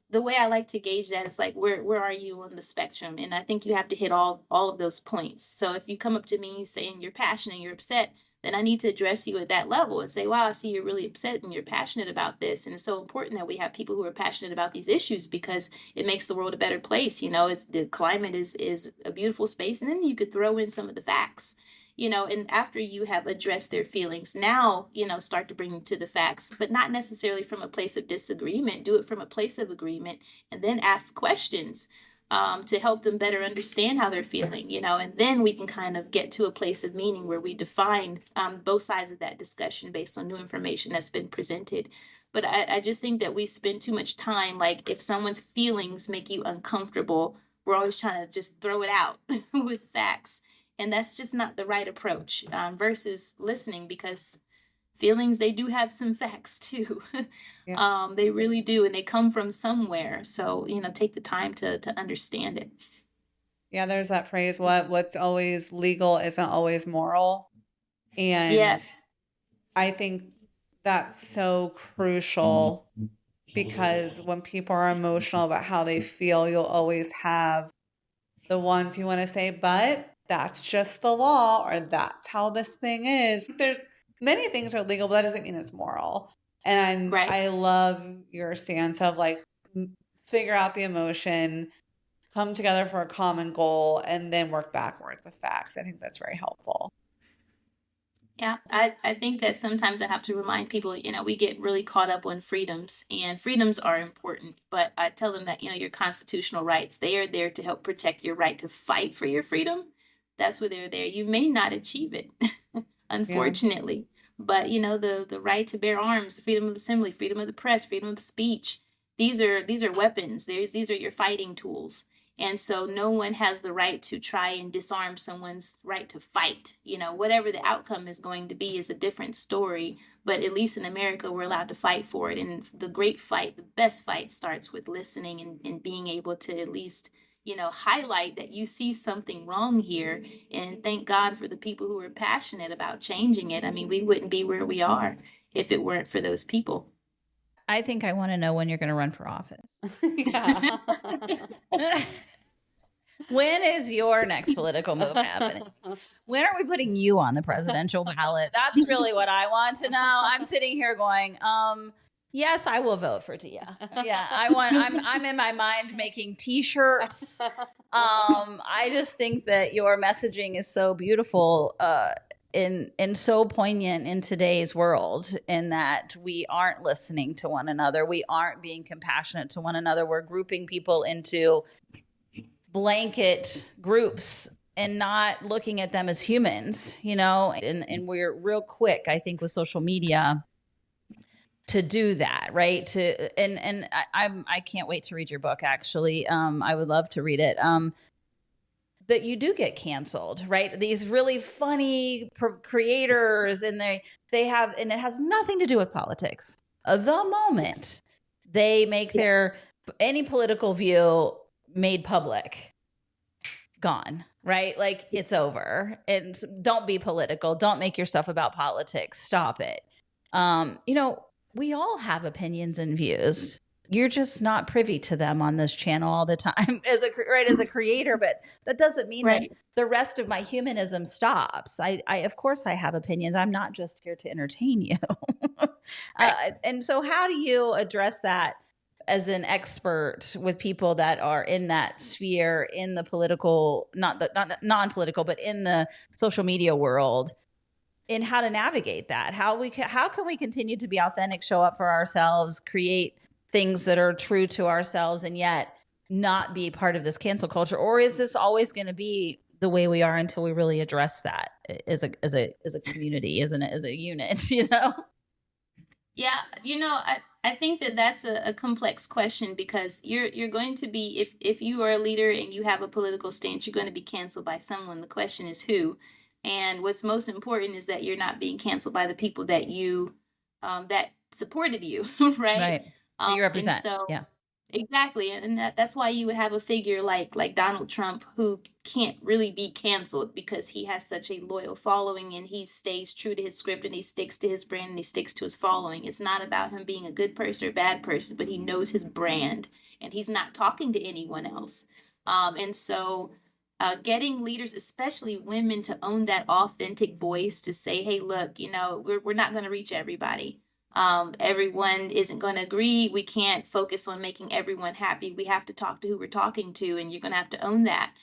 the way I like to gauge that is like where are you on the spectrum? And I think you have to hit all of those points. So if you come up to me saying you're passionate, you're upset, then I need to address you at that level and say, wow, I see you're really upset and you're passionate about this. And it's so important that we have people who are passionate about these issues because it makes the world a better place. The climate is a beautiful space. And then you could throw in some of the facts, and after you have addressed their feelings, now, start to bring them to the facts, but not necessarily from a place of disagreement. Do it from a place of agreement and then ask questions to help them better understand how they're feeling, and then we can kind of get to a place of meaning where we define both sides of that discussion based on new information that's been presented. But I just think that we spend too much time, like if someone's feelings make you uncomfortable, we're always trying to just throw it out with facts, and that's just not the right approach versus listening, because feelings, they do have some facts too. Yeah. They really do, and they come from somewhere, so take the time to understand it. Yeah, there's that phrase, what's always legal isn't always moral. And Yes. I think that's so crucial because when people are emotional about how they feel, you'll always have the ones you want to say, but that's just the law or that's how this thing is. There's many things are legal, but that doesn't mean it's moral. And Right. I love your stance of like figure out the emotion, come together for a common goal, and then work backward with facts. I think that's very helpful. Yeah, I think that sometimes I have to remind people, we get really caught up on freedoms, and freedoms are important, but I tell them that, your constitutional rights, they are there to help protect your right to fight for your freedom. That's where they're there. You may not achieve it, Yeah. unfortunately, but the right to bear arms, freedom of assembly, freedom of the press, freedom of speech, these are weapons. These are your fighting tools. And so no one has the right to try and disarm someone's right to fight. Whatever the outcome is going to be is a different story. But at least in America, we're allowed to fight for it. And the great fight, the best fight starts with listening and being able to at least, highlight that you see something wrong here. And thank God for the people who are passionate about changing it. I mean, we wouldn't be where we are if it weren't for those people. I think I want to know when you're going to run for office. Yeah. When is your next political move happening? When are we putting you on the presidential ballot? That's really what I want to know. I'm sitting here going, yes, I will vote for Tia. Yeah, I'm in my mind making t-shirts. I just think that your messaging is so beautiful, and so poignant in today's world, in that we aren't listening to one another. We aren't being compassionate to one another. We're grouping people into blanket groups and not looking at them as humans, and we're real quick, I think, with social media to do that, right? I can't wait to read your book. Actually, I would love to read it. that you do get canceled, right? These really funny creators, and they have, and it has nothing to do with politics. The moment they make their any political view made public, gone, right? Like it's over. And don't be political. Don't make yourself about politics. Stop it. We all have opinions and views. You're just not privy to them on this channel all the time as a creator, but that doesn't mean that the rest of my humanism stops. I of course I have opinions. I'm not just here to entertain you. And so how do you address that as an expert with people that are in that sphere, in the political, not non-political, but in the social media world, in how to navigate that? How can we continue to be authentic, show up for ourselves, create things that are true to ourselves, and yet not be part of this cancel culture? Or is this always going to be the way we are until we really address that as a community, as a unit, Yeah, I think that that's a complex question, because you're going to be, if you are a leader and you have a political stance, you're going to be canceled by someone. The question is who. And what's most important is that you're not being canceled by the people that that supported you, right? Right. That you represent. And so Yeah. exactly, and that's why you would have a figure like Donald Trump, who can't really be canceled because he has such a loyal following, and he stays true to his script, and he sticks to his brand, and he sticks to his following. It's not about him being a good person or bad person, but he knows his brand, and he's not talking to anyone else. And so getting leaders, especially women, to own that authentic voice, to say, hey, look, we're not going to reach everybody. Everyone isn't going to agree. We can't focus on making everyone happy. We have to talk to who we're talking to, and you're going to have to own that.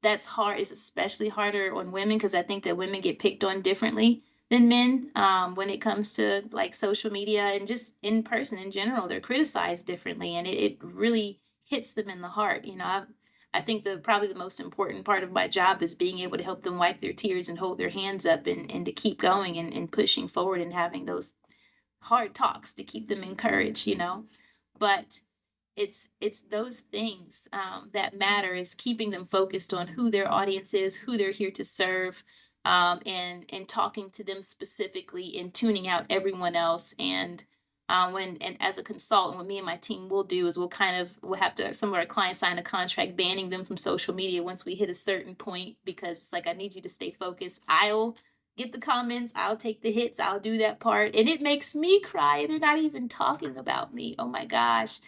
That's hard. It's especially harder on women, because I think that women get picked on differently than men when it comes to like social media and just in person in general. They're criticized differently, and it really hits them in the heart. I think probably the most important part of my job is being able to help them wipe their tears and hold their hands up, and to keep going and pushing forward and having those hard talks to keep them encouraged, but it's those things that matter, is keeping them focused on who their audience is, who they're here to serve, and talking to them specifically, and tuning out everyone else. And as a consultant, what me and my team will do is we'll have to, some of our clients sign a contract banning them from social media once we hit a certain point, because it's like, I need you to stay focused. I'll get the comments, I'll take the hits, I'll do that part, and it makes me cry. They're not even talking about me. Oh my gosh.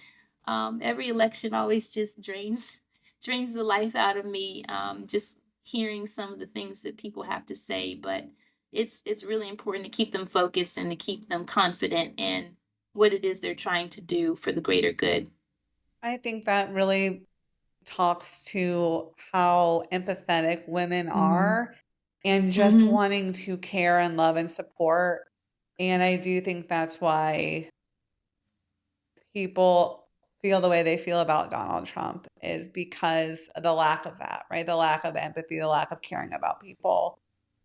Every election always just drains the life out of me, just hearing some of the things that people have to say. But it's really important to keep them focused and to keep them confident in what it is they're trying to do for the greater good. I think that really talks to how empathetic women are, and just wanting to care and love and support. And I do think that's why people feel the way they feel about Donald Trump, is because of the lack of that, right? The lack of empathy, the lack of caring about people.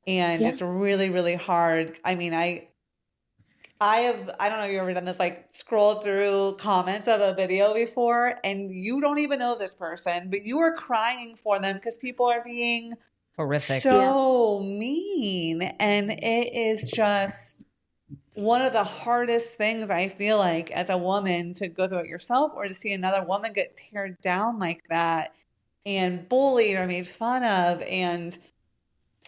And it's really, really hard. I mean, I don't know if you've ever done this, like scroll through comments of a video before, and you don't even know this person, but you are crying for them because people are being horrific, so mean. And it is just one of the hardest things, I feel like, as a woman, to go through it yourself, or to see another woman get teared down like that and bullied or made fun of. And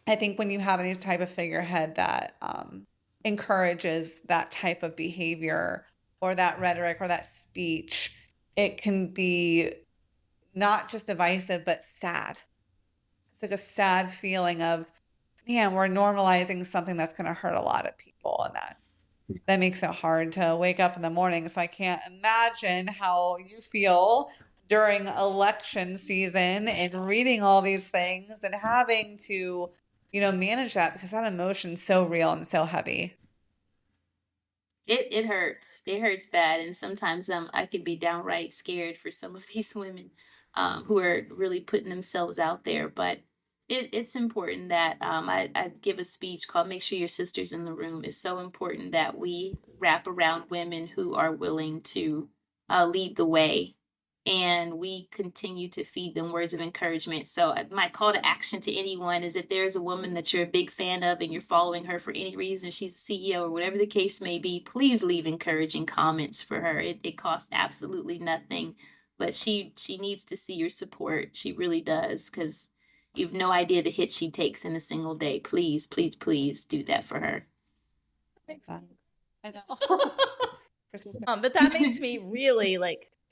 I think when you have any type of figurehead that encourages that type of behavior, or that rhetoric, or that speech, it can be not just divisive, but sad. It's like a sad feeling of, man, we're normalizing something that's going to hurt a lot of people, and that makes it hard to wake up in the morning. So I can't imagine how you feel during election season and reading all these things and having to, manage that, because that emotion's so real and so heavy. It hurts. It hurts bad, and sometimes I can be downright scared for some of these women who are really putting themselves out there. But it's important that I give a speech called "Make Sure Your Sister's in the Room." It's so important that we wrap around women who are willing to lead the way and we continue to feed them words of encouragement. So my call to action to anyone is, if there's a woman that you're a big fan of and you're following her for any reason, she's a CEO or whatever the case may be, please leave encouraging comments for her. It costs absolutely nothing, but she needs to see your support. She really does, because you have no idea the hit she takes in a single day. Please, please, please do that for her. I know. But that makes me really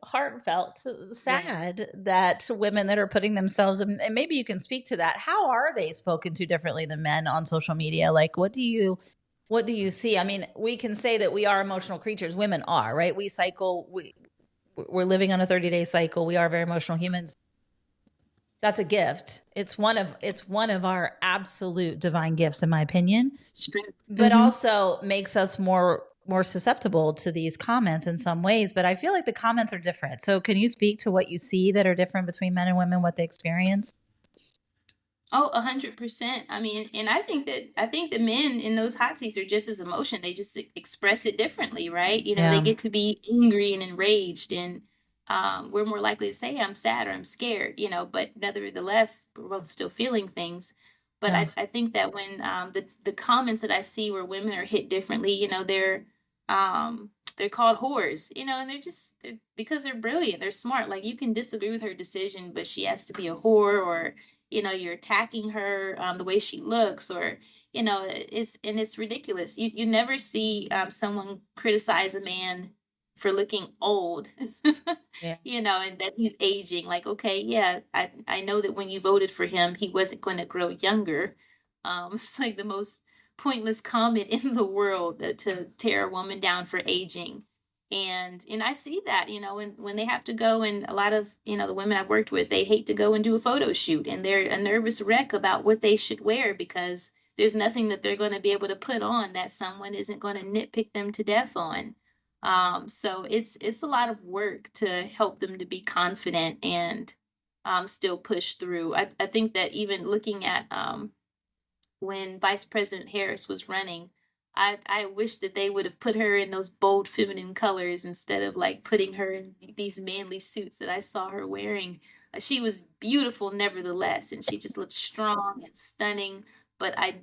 heartfelt sad that women that are putting themselves, and maybe you can speak to that, how are they spoken to differently than men on social media? Like, what do you see? I mean, we can say that we are emotional creatures. Women are, right? We cycle, we're living on a 30-day cycle. We are very emotional humans. That's a gift. It's one of our absolute divine gifts, in my opinion. But also makes us more susceptible to these comments in some ways. But I feel like the comments are different. So can you speak to what you see that are different between men and women, what they experience? Oh, 100%. I mean, and I think that men in those hot seats are just as emotional. They just express it differently, right? You know, they get to be angry and enraged, and we're more likely to say, I'm sad or I'm scared, you know, but nevertheless, we're both still feeling things. But I think that when the comments that I see where women are hit differently, you know, they're called whores, you know, and because they're brilliant, they're smart. Like, you can disagree with her decision, but she has to be a whore, or you know, you're attacking her the way she looks, or you know, it's ridiculous. You never see someone criticize a man for looking old, you know, and that he's aging. Like, okay, yeah, I know that when you voted for him, he wasn't going to grow younger. It's like the most pointless comment in the world, to tear a woman down for aging. And I see that, you know, when they have to go, and a lot of, you know, the women I've worked with, they hate to go and do a photo shoot, and they're a nervous wreck about what they should wear, because there's nothing that they're going to be able to put on that someone isn't going to nitpick them to death on. So it's a lot of work to help them to be confident and still push through. I think that even looking at when Vice President Harris was running, I wish that they would have put her in those bold feminine colors instead of like putting her in these manly suits that I saw her wearing. She was beautiful nevertheless, and she just looked strong and stunning. But I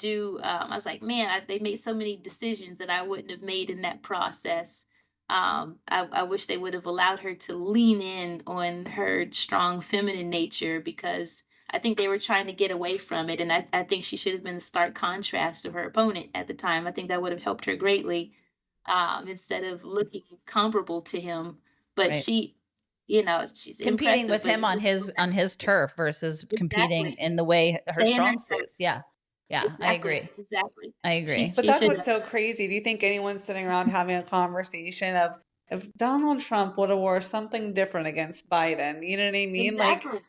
was like, man, they made so many decisions that I wouldn't have made in that process. I wish they would have allowed her to lean in on her strong feminine nature, because I think they were trying to get away from it. And I think she should have been the stark contrast of her opponent at the time. I think that would have helped her greatly, instead of looking comparable to him. But she, you know, she's competing with him on his turf versus competing in the way her strong suits. Yeah. Exactly. I agree. Exactly. I agree. But that's what's so crazy. Do you think anyone's sitting around having a conversation of, if Donald Trump would have wore something different against Biden? You know what I mean? Exactly. Like,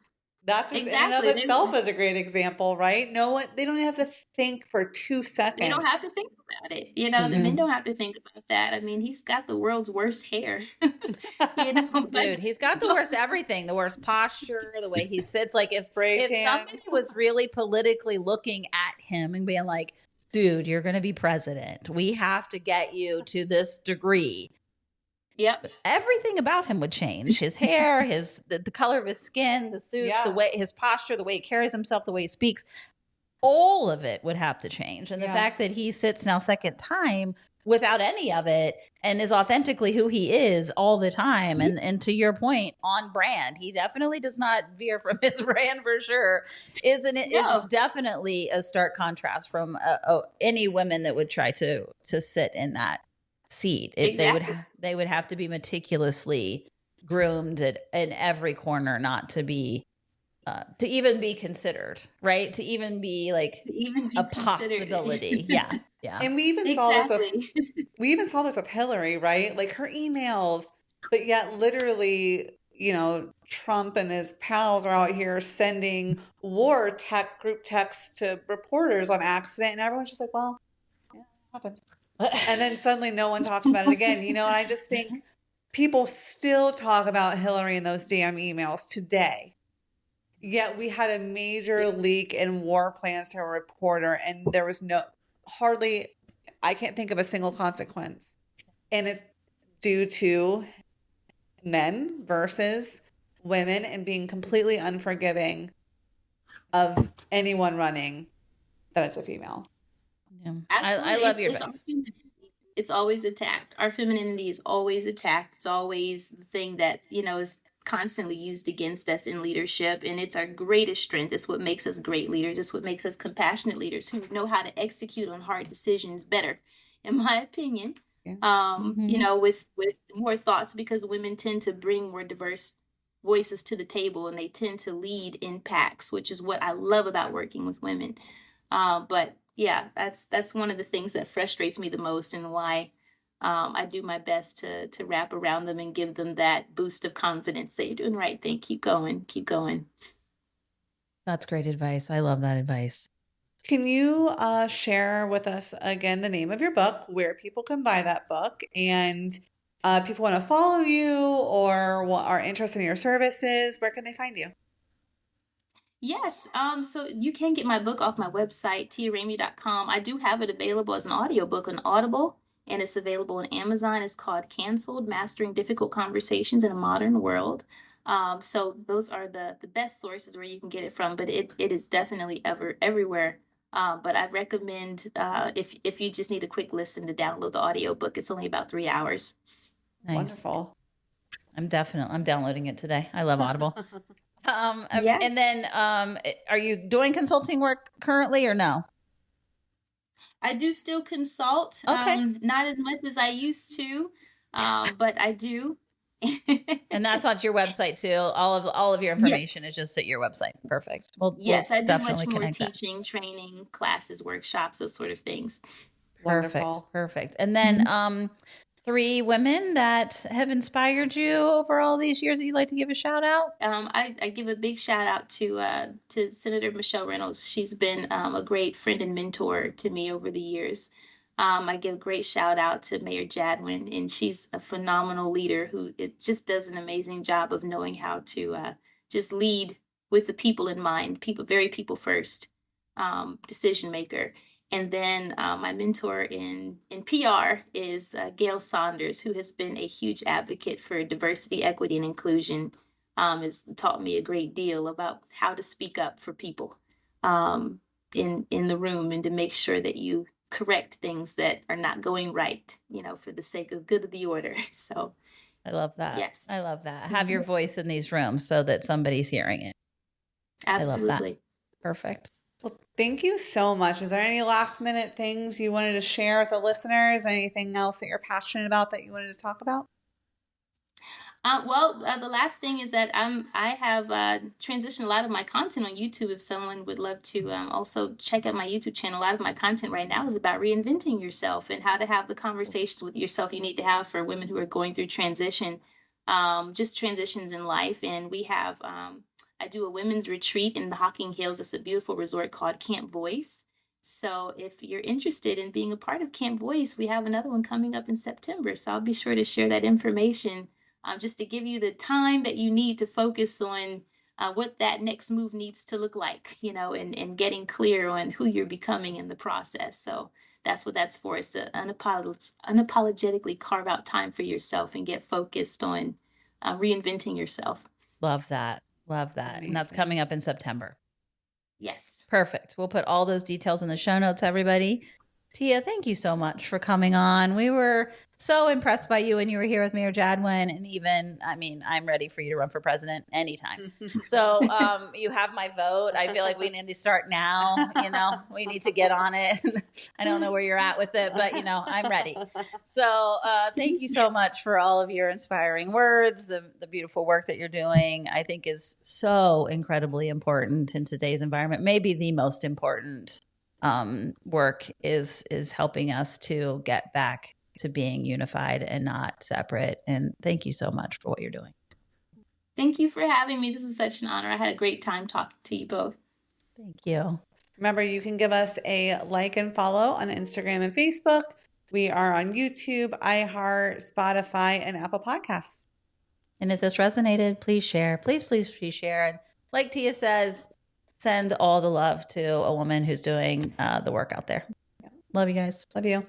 that's just in and of itself is a great example, right? No, they don't have to think for 2 seconds. They don't have to think about it. You know, the men don't have to think about that. I mean, he's got the world's worst hair. You know, dude, he's got the worst everything, the worst posture, the way he sits. Like, if somebody was really politically looking at him and being like, dude, you're going to be president, we have to get you to this degree. Yep. Everything about him would change. His hair, the color of his skin, the suits, the way, his posture, the way he carries himself, the way he speaks, all of it would have to change. And the fact that he sits now second time without any of it and is authentically who he is all the time. And to your point, on brand, he definitely does not veer from his brand for sure. Is definitely a stark contrast from any women that would try to sit in that seat. They would have to be meticulously groomed in every corner not to be to even be considered, right? To even be a possibility. Yeah. And we even saw this with Hillary, right? Like, her emails, but yet literally, you know, Trump and his pals are out here sending group texts to reporters on accident, and everyone's just like, well, yeah, it happened. And then suddenly no one talks about it again, you know? And I just think people still talk about Hillary and those damn emails today. Yet we had a major leak in war plans to a reporter, and there was I can't think of a single consequence. And it's due to men versus women and being completely unforgiving of anyone running that is a female. Yeah. I Absolutely. love your It's our advice. femininity. It's always attacked. Our femininity is always attacked. It's always the thing that, is constantly used against us in leadership. And it's our greatest strength. It's what makes us great leaders. It's what makes us compassionate leaders who know how to execute on hard decisions better, in my opinion. Yeah. With more thoughts, because women tend to bring more diverse voices to the table and they tend to lead in packs, which is what I love about working with women. But yeah, that's one of the things that frustrates me the most, and why I do my best to wrap around them and give them that boost of confidence. Say, you're doing the right thing. Keep going. Keep going. That's great advice. I love that advice. Can you share with us again the name of your book, where people can buy that book, and people want to follow you or are interested in your services? Where can they find you? Yes. So you can get my book off my website, tiaramey.com. I do have it available as an audiobook on Audible, and it's available on Amazon. It's called Canceled: Mastering Difficult Conversations in a Modern World. So those are the best sources where you can get it from, but it is definitely everywhere. But I recommend, if you just need a quick listen, to download the audiobook. It's only about 3 hours. Nice. Wonderful. I'm downloading it today. I love Audible. Yeah. And then, are you doing consulting work currently or no? I do still consult, Okay. not as much as I used to, but I do. And that's on your website too. All of your information Yes. is just at your website. Perfect. We'll Yes, I do much definitely more connect that. teaching, training, classes, workshops, those sort of things. Wonderful. Perfect. And then, Mm-hmm. 3 women that have inspired you over all these years that you'd like to give a shout out? I give a big shout out to Senator Michelle Reynolds. She's been a great friend and mentor to me over the years. I give a great shout out to Mayor Jadwin, and she's a phenomenal leader who just does an amazing job of knowing how to just lead with the people in mind, very people first decision maker. And then my mentor in PR is Gail Saunders, who has been a huge advocate for diversity, equity, and inclusion. Has taught me a great deal about how to speak up for people in the room, and to make sure that you correct things that are not going right, for the sake of good of the order. So I love that. yes. I love that. Have your voice in these rooms so that somebody's hearing it. I love that. Absolutely. Perfect. Well, thank you so much. Is there any last minute things you wanted to share with the listeners? Anything else that you're passionate about that you wanted to talk about? The last thing is that I have transitioned a lot of my content on YouTube. If someone would love to also check out my YouTube channel, a lot of my content right now is about reinventing yourself and how to have the conversations with yourself you need to have for women who are going through transition, just transitions in life. And we have, I do a women's retreat in the Hocking Hills. It's a beautiful resort called Camp Voice. So if you're interested in being a part of Camp Voice, we have another one coming up in September. So I'll be sure to share that information, just to give you the time that you need to focus on what that next move needs to look like, and getting clear on who you're becoming in the process. So that's what that's for, is to unapologetically carve out time for yourself and get focused on reinventing yourself. Love that. Love that. And that's Amazing. coming up in September. Yes. Perfect. We'll put all those details in the show notes, everybody. Tia, thank you so much for coming on. We were so impressed by you when you were here with Mayor Jadwin. And even, I'm ready for you to run for president anytime. So you have my vote. I feel like we need to start now. We need to get on it. I don't know where you're at with it, but, I'm ready. So thank you so much for all of your inspiring words. The beautiful work that you're doing, I think, is so incredibly important in today's environment. Maybe the most important work is helping us to get back to being unified and not separate. And thank you so much for what you're doing. Thank you for having me. This was such an honor. I had a great time talking to you both. Thank you. Remember, you can give us a like and follow on Instagram and Facebook. We are on YouTube, iHeart, Spotify, and Apple Podcasts. And if this resonated, please share. Please share. And like Tia says, send all the love to a woman who's doing the work out there. Love you guys. Love you.